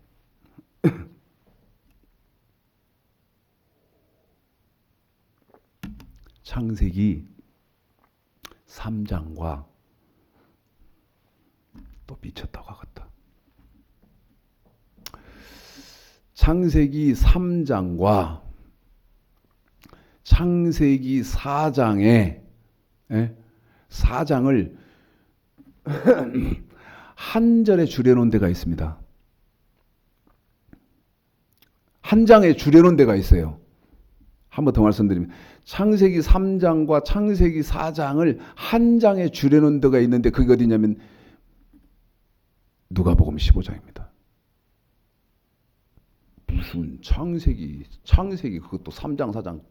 창세기 3장과 또 미쳤다고 하겠다. 창세기 3장과 창세기 4장에 4장을 한 절에 줄여놓은 데가 있습니다. 한 장에 줄여놓은 데가 있어요. 한 번 더 말씀드리면 창세기 3장과 창세기 4장을 한 장에 줄여놓은 데가 있는데 그게 어디냐면 누가복음 15장입니다. 무슨 창세기 그것도 3장 4장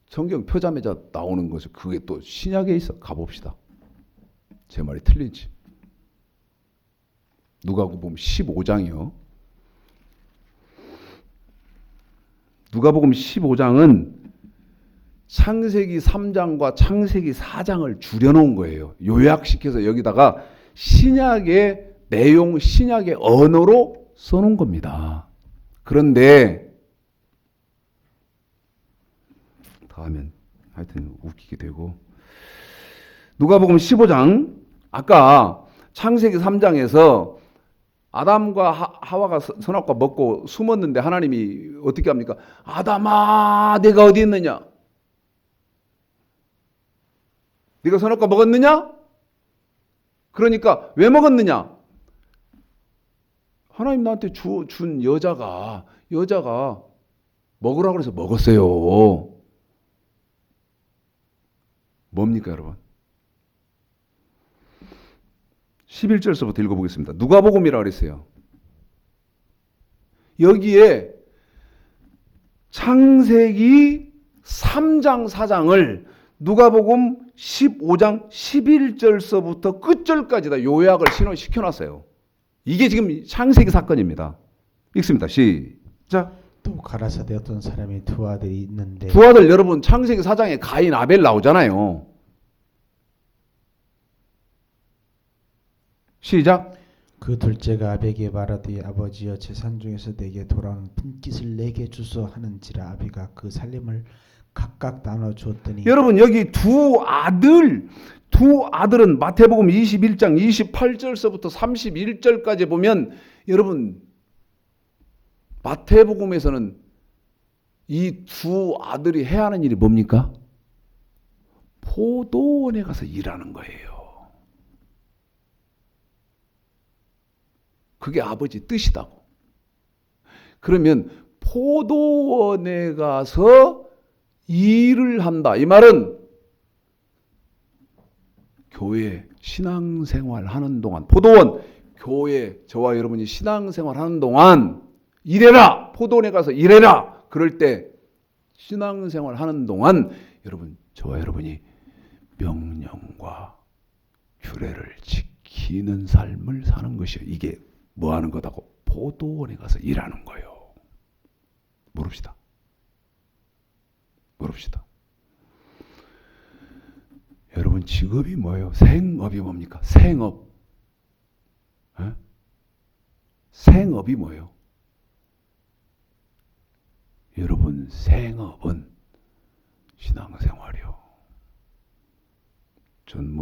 성경 표자매자 나오는 것이 그게 또 신약에 있어. 가봅시다. 제 말이 틀린지. 누가복음 15장이요. 누가복음 15장은 창세기 3장과 창세기 4장을 줄여놓은 거예요. 요약시켜서 여기다가 신약의 내용, 신약의 언어로 써놓은 겁니다. 그런데 더 하면 하여튼 웃기게 되고 누가복음 15장 아까 창세기 3장에서 아담과 하와가 선악과 먹고 숨었는데 하나님이 어떻게 합니까? 아담아, 네가 어디 있느냐? 네가 선악과 먹었느냐? 그러니까 왜 먹었느냐? 하나님 나한테 준 여자가 먹으라고 해서 먹었어요. 뭡니까 여러분? 11절서부터 읽어보겠습니다. 누가복음이라고 그랬어요. 여기에 창세기 3장 4장을 누가복음 15장 11절서부터 끝절까지 다 요약을 시켜놨어요. 이게 지금 창세기 사건입니다. 읽습니다. 시작. 또 가라사대 어떤 사람이 두 아들이 있는데 두 아들 여러분 창세기 4장에 가인 아벨 나오잖아요. 시작. 그 둘째가 아비에게 말하되 아버지여 제산 중에서 내게 돌아오는 분깃을 내게 주소 하는지라 아비가 그 살림을 각각 나눠 주었더니 여러분 여기 두 아들은 마태복음 21장 28절서부터 31절까지 보면 여러분 마태복음에서는 이 두 아들이 해야 하는 일이 뭡니까? 포도원에 가서 일하는 거예요. 그게 아버지 뜻이다고. 그러면 포도원에 가서 일을 한다. 이 말은 교회 신앙생활 하는 동안 포도원 교회 저와 여러분이 신앙생활 하는 동안 일해라. 포도원에 가서 일해라. 그럴 때 신앙생활 하는 동안 여러분 저와 여러분이 명령과 규례를 지키는 삶을 사는 것이요. 이게 뭐 하는 거다고? 포도원에 가서 일하는 거예요. 물읍시다. 여러분 직업이 뭐예요? 생업이 뭡니까? 생업. 에? 생업이 뭐예요? 여러분 생업은 신앙생활이요. 전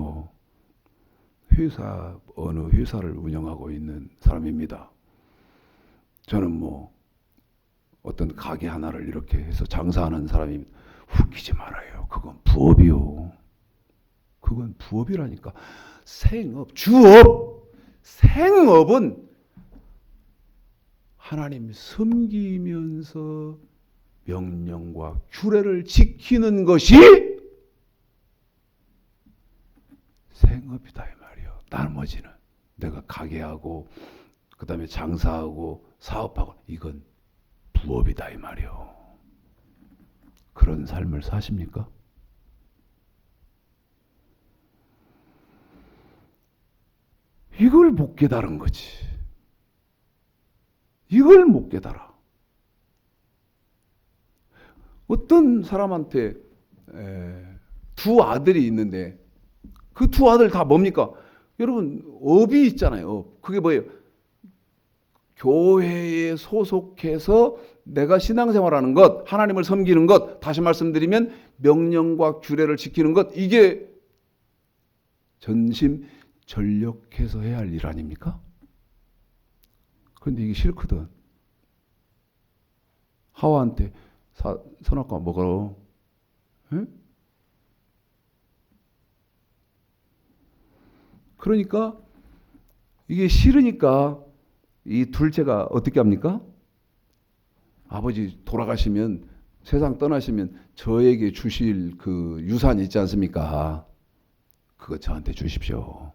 어느 회사를 운영하고 있는 사람입니다. 저는 어떤 가게 하나를 이렇게 해서 장사하는 사람입니다. 웃기지 말아요. 그건 부업이요. 그건 부업이라니까. 생업, 주업, 생업은 하나님 섬기면서 명령과 규례를 지키는 것이 생업이다 이 말이요. 나머지는 내가 가게하고 그 다음에 장사하고 사업하고 이건 부업이다 이 말이요. 그런 삶을 사십니까? 이걸 못 깨달은 거지. 이걸 못 깨달아. 어떤 사람한테 두 아들이 있는데 그 두 아들 다 뭡니까? 여러분 업이 있잖아요. 업. 그게 뭐예요? 교회에 소속해서 내가 신앙생활하는 것, 하나님을 섬기는 것, 다시 말씀드리면 명령과 규례를 지키는 것, 이게 전심 전력해서 해야 할 일 아닙니까? 그런데 이게 싫거든. 하와한테 선악과 먹어라. 응? 그러니까 이게 싫으니까 이 둘째가 어떻게 합니까? 아버지 돌아가시면 세상 떠나시면 저에게 주실 그 유산 있지 않습니까? 그거 저한테 주십시오.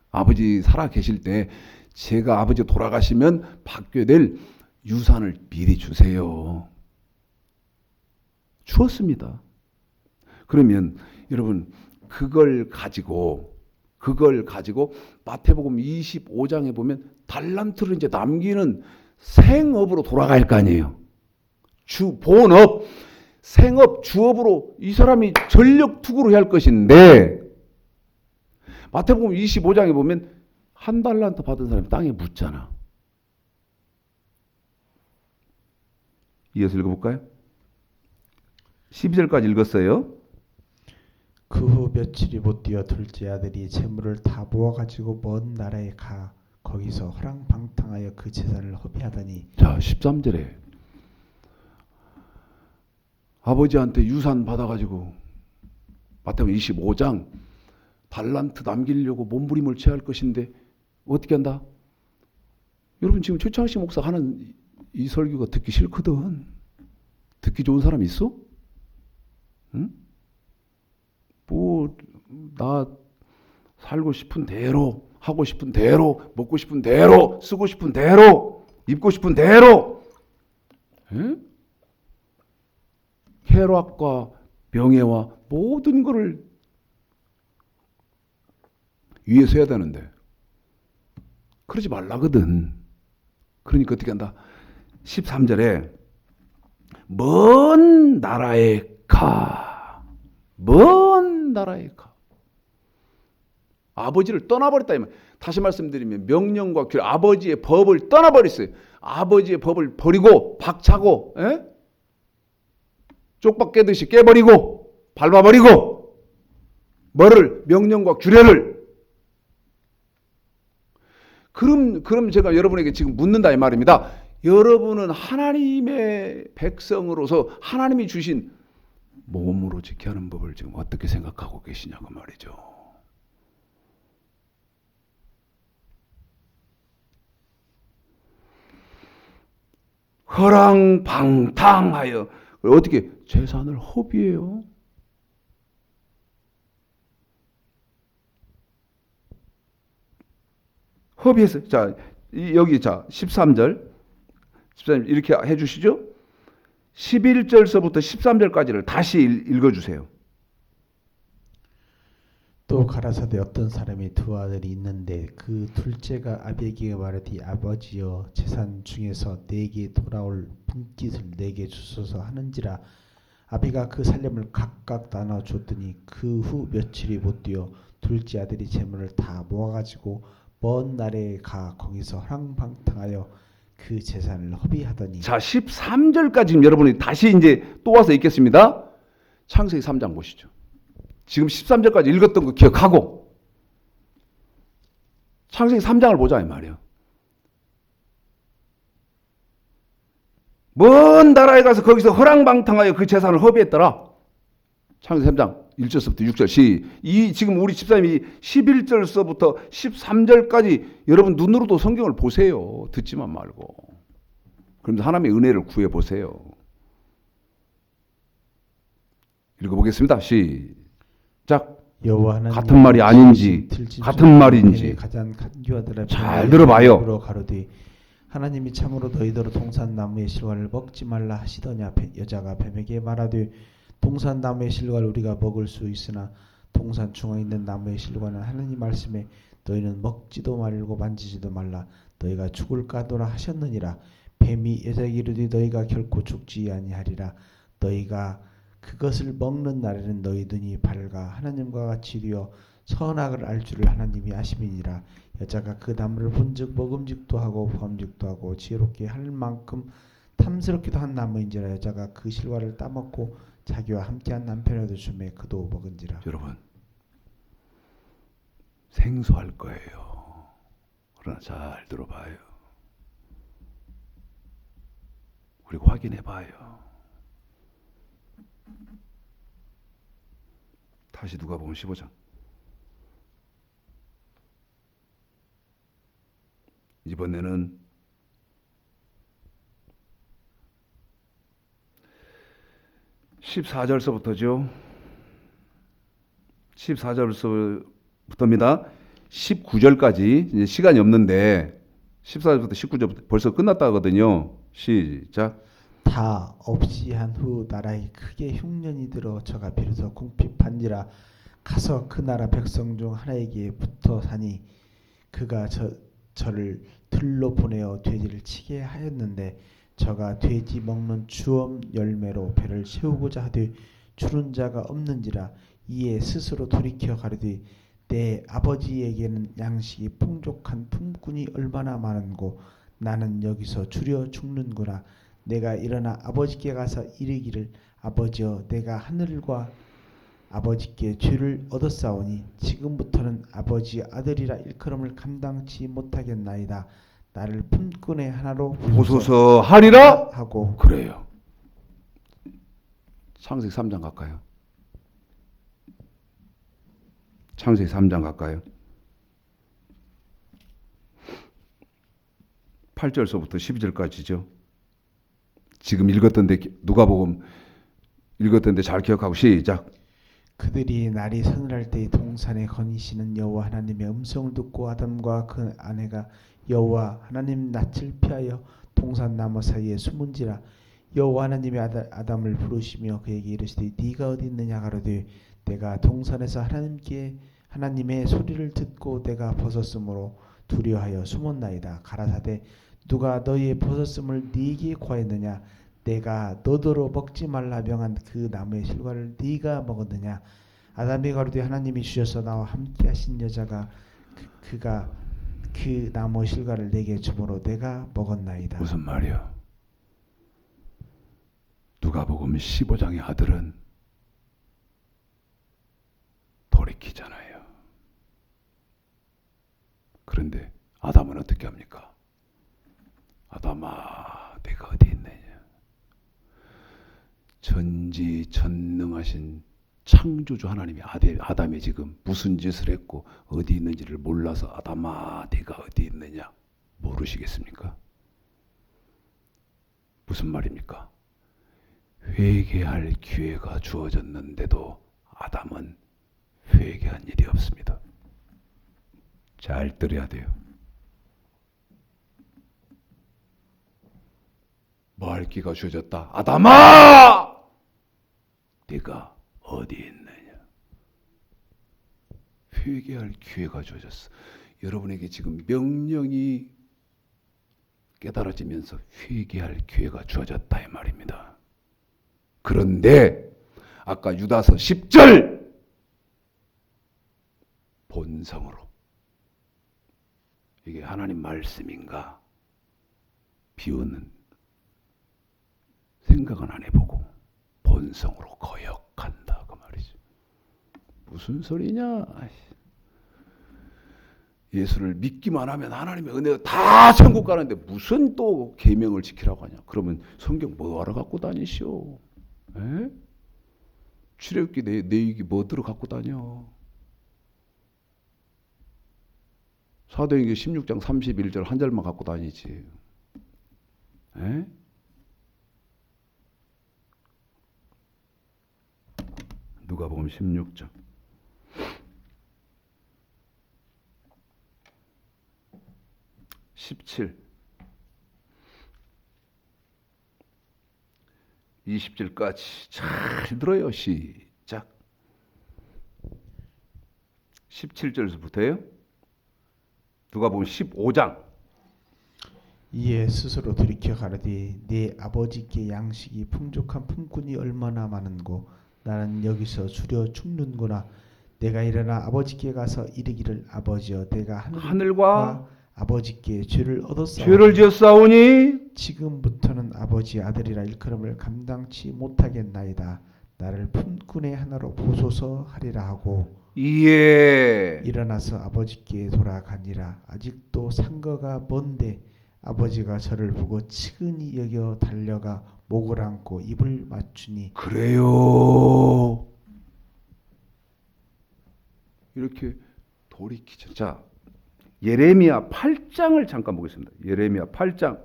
아버지 살아 계실 때 제가 아버지 돌아가시면 받게 될 유산을 미리 주세요. 주었습니다. 그러면 여러분 그걸 가지고 마태복음 25장에 보면 달란트를 이제 남기는 생업으로 돌아갈 거 아니에요. 본업, 생업, 주업으로 이 사람이 전력 투구를 해야 할 것인데 마태복음 25장에 보면 한 달란트 받은 사람이 땅에 묻잖아. 이어서 읽어볼까요? 12절까지 읽었어요. 그 후 며칠이 못 되어 둘째 아들이 재물을 다 모아가지고 먼 나라에 가 거기서 허랑방탕하여 그 재산을 허비하더니. 자, 13절에 아버지한테 유산 받아가지고 마태복음 25장 달란트 남기려고 몸부림을 취할 것인데 어떻게 한다? 여러분 지금 최창식 목사 하는 이 설교가 듣기 싫거든. 듣기 좋은 사람 있어? 응? 뭐 나 살고 싶은 대로 하고 싶은 대로 먹고 싶은 대로 쓰고 싶은 대로 입고 싶은 대로 쾌락과 명예와 모든 것을 위에서 해야 되는데 그러지 말라거든. 그러니까 어떻게 한다? 13절에 먼 나라에 가. 먼 나라에 가. 아버지를 떠나버렸다. 다시 말씀드리면 명령과 규례, 아버지의 법을 떠나버렸어요. 아버지의 법을 버리고 박차고 쪽박 깨듯이 깨버리고 밟아버리고 뭐를? 명령과 규례를. 그럼 제가 여러분에게 지금 묻는다 이 말입니다. 여러분은 하나님의 백성으로서 하나님이 주신 몸으로 지켜야 하는 법을 지금 어떻게 생각하고 계시냐고 말이죠. 허랑방탕하여 어떻게 재산을 허비해요? 허비했어요. 자, 여기 자 13절 이렇게 해주시죠. 11절서부터 13절까지를 다시 읽어주세요. 또 가라사대 어떤 사람이 두 아들이 있는데 그 둘째가 아비에게 말하되 아버지여 재산 중에서 내게 돌아올 분깃을 내게 주소서 하는지라. 아비가 그 살림을 각각 나눠 줬더니 그 후 며칠이 못 되어 둘째 아들이 재물을 다 모아가지고 먼 나라에 가 거기서 허랑방탕하여 그 재산을 허비하더니. 자, 13절까지 지금 여러분이 다시 이제 또 와서 읽겠습니다. 창세기 3장 보시죠. 지금 13절까지 읽었던 거 기억하고 창세기 3장을 보자 이 말이에요. 먼 나라에 가서 거기서 허랑방탕하여 그 재산을 허비했더라. 창세기 3장 1절서부터 6절 이 지금 우리 집사님이 11절서부터 13절까지 여러분 눈으로도 성경을 보세요. 듣지만 말고. 그러면서 하나님의 은혜를 구해 보세요. 읽어보겠습니다. 시작. 여호와 하나님 같은 말이 아닌지 같은 말인지 잘 들어봐요. 가로되 하나님이 참으로 너희더러 동산나무의 실과를 먹지 말라 하시더냐. 여자가 뱀에게 말하되 동산나무의 실과를 우리가 먹을 수 있으나 동산 중앙에 있는 나무의 실과는 하나님 말씀에 너희는 먹지도 말고 만지지도 말라 너희가 죽을까도라 하셨느니라. 뱀이 여자에게 이르되 너희가 결코 죽지 아니하리라. 너희가 그것을 먹는 날에는 너희 눈이 밝아 하나님과 같이 되어 선악을 알 줄을 하나님이 아심이니라. 여자가 그 나무를 본즉 먹음직도 하고 범직도 하고 지혜롭게 할 만큼 탐스럽기도 한 나무인지라. 여자가 그 실과를 따먹고 자기와 함께한 남편에도 주매 그도 먹은지라. 여러분 생소할 거예요. 그러나 잘 들어봐요. 그리고 확인해 봐요. 다시 누가복음 15장. 이번에는 14절서부터죠. 14절서부터입니다. 19절까지 이제 시간이 없는데 14절부터 19절 벌써 끝났다거든요. 시작. 다 없이 한 후 나라에 크게 흉년이 들어 저가 비로소 궁핍한지라. 가서 그 나라 백성 중 하나에게 붙어 사니 그가 저를 들로 보내어 돼지를 치게 하였는데 저가 돼지 먹는 주엄 열매로 배를 채우고자 하되 주는 자가 없는지라. 이에 스스로 돌이켜 가로되 내 아버지에게는 양식이 풍족한 품꾼이 얼마나 많은고 나는 여기서 주려 죽는구나. 내가 일어나 아버지께 가서 이르기를 아버지여 내가 하늘과 아버지께 죄를 얻었사오니 지금부터는 아버지의 아들이라 일컬음을 감당치 못하겠나이다. 나를 품꾼의 하나로 보소서 하리라 하고. 그래요. 창세기 3장 갈까요? 창세기 3장 갈까요? 8절서부터 12절까지죠. 지금 읽었던데 누가복음 읽었던데 잘 기억하고 시작. 그들이 날이 서늘할 때 동산에 거니시는 여호와 하나님의 음성을 듣고 아담과 그 아내가 여호와 하나님 낯을 피하여 동산 나무 사이에 숨은지라. 여호와 하나님이 아담을 부르시며 그에게 이르시되 네가 어디 있느냐 가로되 내가 동산에서 하나님의 소리를 듣고 내가 벗었으므로 두려하여 숨었나이다. 가라사대 누가 너희의 벗었음을 네게 고하였느냐. 내가 너더러 먹지 말라 명한 그 나무의 실과를 네가 먹었느냐. 아담이 가로되 하나님이 주셔서 나와 함께 하신 여자가 그가 그 나무 실과를 내게 주므로 내가 먹었나이다. 무슨 말이야? 누가복음 15장의 아들은 돌이키잖아요. 그런데 아담은 어떻게 합니까? 아담아 내가 어디 있느냐. 전지전능하신 창조주 하나님이 아담이 지금 무슨 짓을 했고 어디 있는지를 몰라서 아담아 네가 어디 있느냐 모르시겠습니까? 무슨 말입니까? 회개할 기회가 주어졌는데도 아담은 회개한 일이 없습니다. 잘 들어야 돼요. 뭐 할 기회가 주어졌다. 아담아! 네가 어디 있느냐? 회개할 기회가 주어졌어. 여러분에게 지금 명령이 깨달아지면서 회개할 기회가 주어졌다 이 말입니다. 그런데 아까 유다서 10절 본성으로 이게 하나님 말씀인가 비우는 생각은 안 해보고 본성으로 거역한다 그 말이죠. 무슨 소리냐? 예수를 믿기만 하면 하나님의 은혜가 다 천국 가는데 무슨 또 계명을 지키라고 하냐? 그러면 성경 뭐하러 갖고 다니시오? 에? 출애굽기 내 얘기 뭐들어 갖고 다녀? 사도행전 16장 31절 한 절만 갖고 다니지. 에? 누가복음 16장 17 20절까지 잘 들어요. 시작. 17절부터예요. 누가복음 15장. 이에 스스로 돌이켜 가로되 네 아버지께 양식이 풍족한 품꾼이 얼마나 많은고 나는 여기서 주려 죽는구나. 내가 일어나 아버지께 가서 이르기를 아버지여 내가 하늘과 아버지께 죄를 지었사오니 지금부터는 아버지 아들이라 일컬음을 감당치 못하겠나이다. 나를 품꾼의 하나로 보소서 하리라 하고 이에 일어나서 아버지께 돌아가니라. 아직도 상거가 먼데 아버지가 저를 보고 측은히 여겨 달려가 목을 안고 입을 맞추니 그래요. 이렇게 돌이키죠. 자, 예레미야 8장을 잠깐 보겠습니다. 예레미야 8장.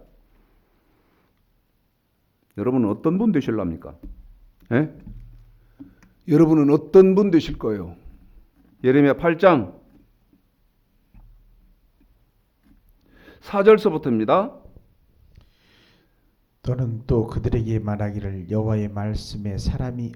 여러분은 어떤 분 되실랍니까? 예? 여러분은 어떤 분 되실 거예요? 예레미야 8장 4절서부터입니다. 너는 또 그들에게 말하기를 여호와의 말씀에 사람이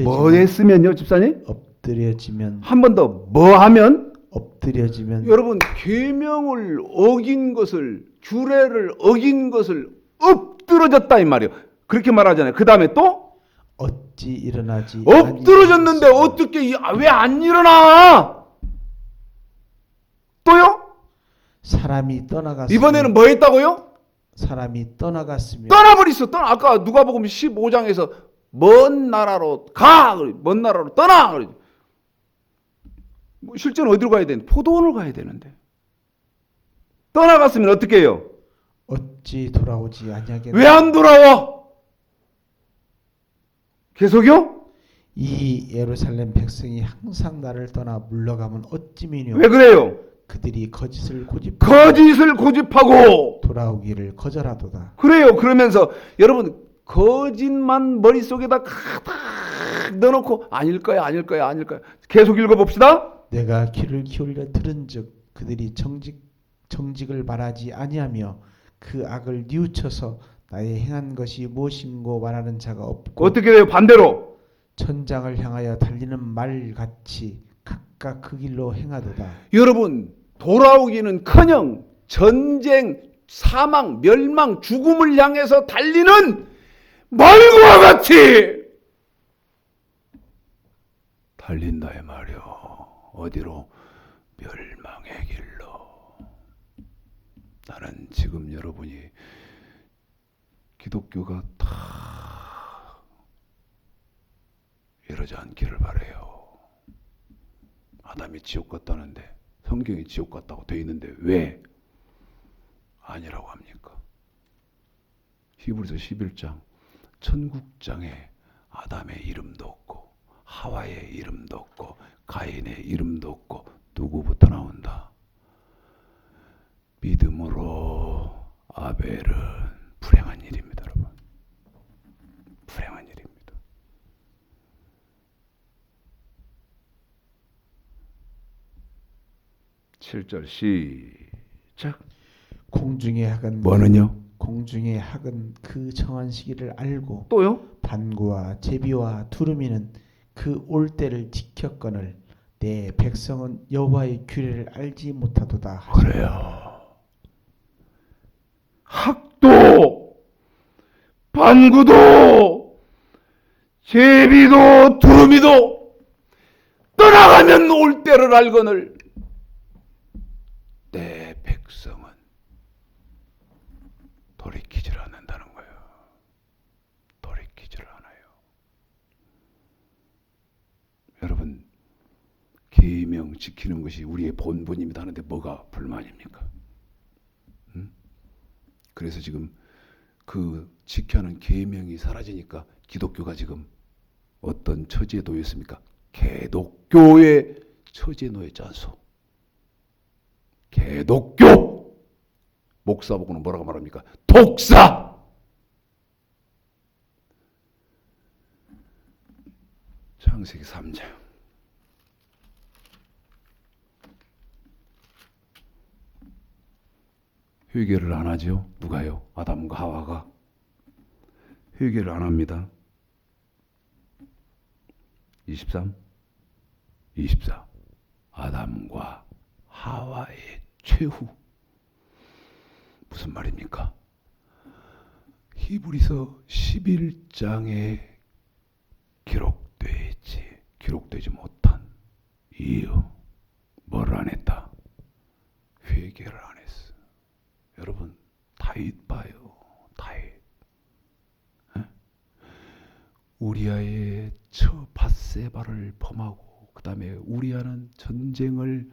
뭐 했으면요, 집사님? 엎드려지면 한 번 더 뭐 하면? 엎드려지면 여러분, 계명을 어긴 것을, 규례를 어긴 것을 엎드러졌다 이 말이에요. 그렇게 말하잖아요. 그 다음에 또 어찌 일어나지 엎드러졌는데 어떻게 왜 안 일어나? 또요? 사람이 떠나갔으며 이번에는 뭐 했다고요? 사람이 떠나갔으며 떠나버렸어. 아까 누가복음 15장에서 먼 나라로 가, 먼 나라로 떠나. 뭐 실제는 어디로 가야 되는데? 포도원을 가야 되는데. 떠나갔으면 어떻게 해요? 어찌 돌아오지 아니하겠나? 왜 안 돌아와? 계속요? 이 예루살렘 백성이 항상 나를 떠나 물러가면 어찌미뇨? 왜 그래요? 그들이 거짓을 고집하고 돌아오기를 거절하도다. 그래요. 그러면서 여러분 거짓만 머릿속에다 가득 넣어놓고 아닐 거야. 계속 읽어봅시다. 내가 귀를 기울여 들은즉 그들이 정직을 말하지 아니하며 그 악을 뉘우쳐서 나의 행한 것이 무엇인고 말하는 자가 없고 어떻게 돼요? 반대로 천장을 향하여 달리는 말같이 각각 그 길로 행하도다. 여러분 돌아오기는커녕 전쟁, 사망, 멸망, 죽음을 향해서 달리는 말과 같이 달린다 이 말이요. 어디로? 멸망의 길로. 나는 지금 여러분이 기독교가 다 이러지 않기를 바라요. 아담이 지옥 갔다는데 성경이 지옥 갔다고 돼 있는데 왜 아니라고 합니까? 히브리서 11장 천국장에 아담의 이름도 없고 하와의 이름도 없고 가인의 이름도 없고 누구부터 나온다? 믿음으로 아벨은 불행한 일입니다, 여러분. 불행한 일입니다. 7절 시작. 공중의 학은 뭐는요? 공중의 학은 그 정한 시기를 알고 또요? 반구와 제비와 두루미는 그 올 때를 지켰거늘 내 백성은 여호와의 규례를 알지 못하도다. 그래요. 학도 반구도 제비도 두루미도 떠나가면 올 때를 알거늘 내 백성은 돌이키질 않는다는 거예요. 돌이키질 않아요. 여러분 계명 지키는 것이 우리의 본분입니다 하는데 뭐가 불만입니까? 그래서 지금 그 지켜하는 계명이 사라지니까 기독교가 지금 어떤 처지에 놓였습니까? 개독교의 처지에 놓였지 않소. 개독교! 목사 보고는 뭐라고 말합니까? 독사! 창세기 3장. 회개를 안 하죠? 누가요? 아담과 하와가. 회개를 안 합니다. 23, 24. 아담과 하와의 최후. 무슨 말입니까? 히브리서 11장에 기록되지 못한 이유. 뭘 안 했다? 회개를 안 했어. 여러분, 다윗 봐요. 다윗. 우리아의 처 밧세바를 범하고 그 다음에 우리아는 전쟁을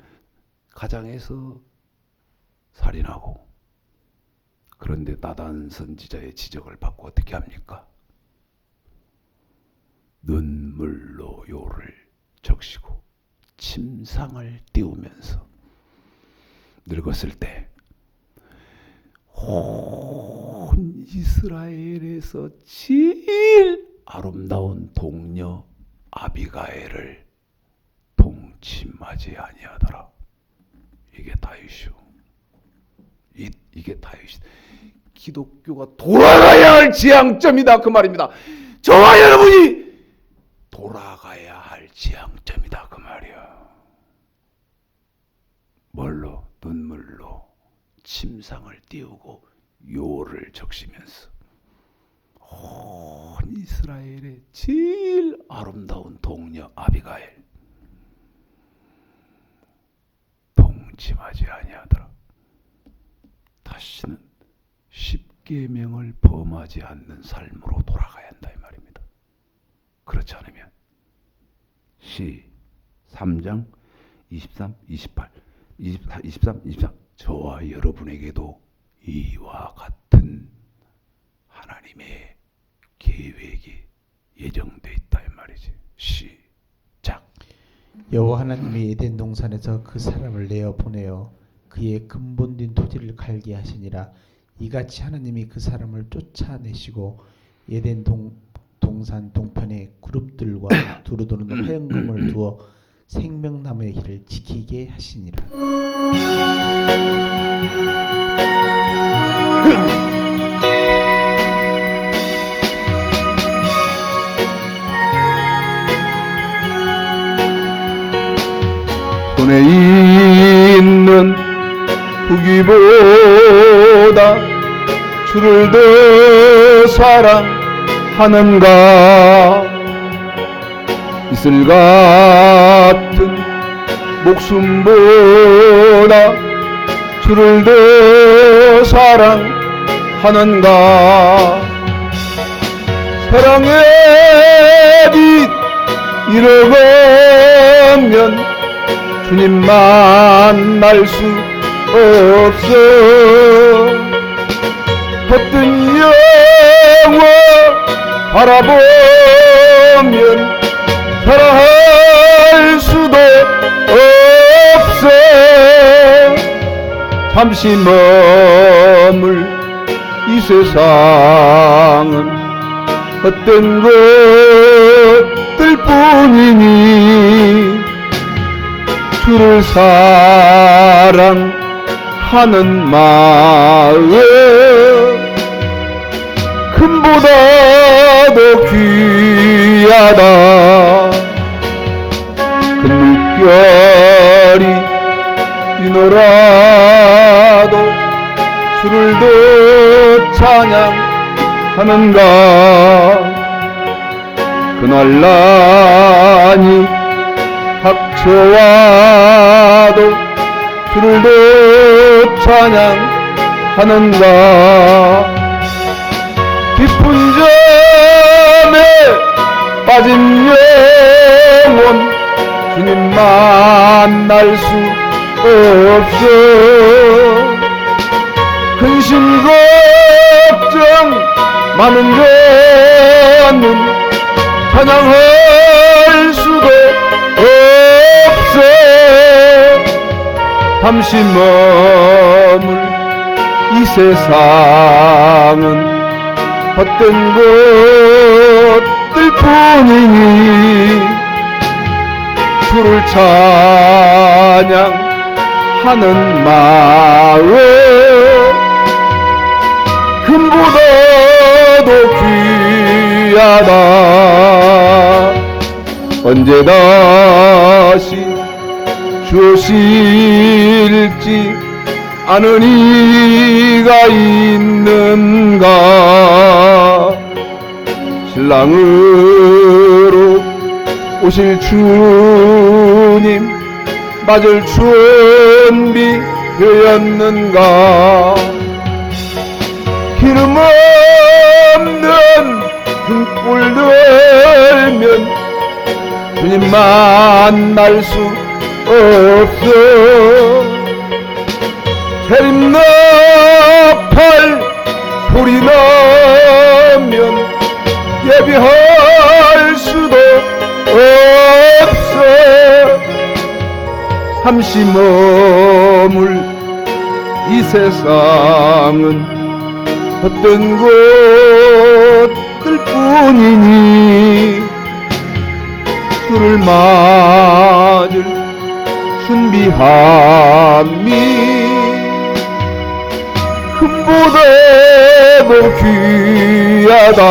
가장해서 살인하고, 그런데 나단 선지자의 지적을 받고 어떻게 합니까? 눈물로 요를 적시고 침상을 띄우면서 늙었을 때 온 이스라엘에서 제일 아름다운 동녀 아비가엘을 동침하지 아니하더라. 이게 다윗이요. 이게 다윗이. 기독교가 돌아가야 할 지향점이다, 그 말입니다. 저와 여러분이 돌아가야 할 지향점이다, 그 말이야. 뭘로? 눈물로 침상을 띄우고 요를 적시면서 온 이스라엘의 제일 아름다운 동녀 아비가엘 동침하지 아니하더라. 다시는 십계명을 범하지 않는 삶으로 돌아가야 한다, 이 말입니다. 그렇지 않으면 3장 23, 28, 23, 24. 저와 여러분에게도 이와 같은 하나님의 계획이 예정되어 있다, 이 말이지. 시작. 여호와 하나님이 에덴 동산에서 그 사람을 내어 보내어 그의 근본된 토지를 갈게 하시니라. 이같이 하나님이 그 사람을 쫓아내시고 에덴 동산 동편에 그룹들과 두루두는 화영금을 두어 생명나무의 길을 지키게 하시니라. 손에 있는 후기보다 주를 더 사랑하는가. 이슬 같은 목숨보다 주를 더 사랑하는가. 사랑의 빛 잃어가면 주님 만날 수 없어. 헛된 영화 바라보면 살아갈 수도 없어. 잠시 머물 이 세상은 헛된 것들 뿐이니 주를 사랑하는 마음 금보다 더 귀하다. 그 물결이 뛰노라도 주를 더 찬양하는가. 그날 난이 닥쳐와도 주를 더 찬양하는가. 깊은 잠에 빠진 영혼 주님 만날 수 없어. 근심 걱정 많은 자는 찬양할 수도 없어. 잠시 머물 이 세상은 헛된 것들 뿐이니 주를 찬양하는 마음 금보다도 귀하다. 언제 다시 주실지 아는 이가 있는가. 신랑으로 오실 주님 맞을 준비 되었는가. 기름 없는 등불 들면 주님 만날 수 없어. 세림나팔 소리 나면 예비할 수도 없어. 잠시 머물 이 세상은 헛된 것들 뿐이니 주를 맞을 준비함이 금보다도 귀하다.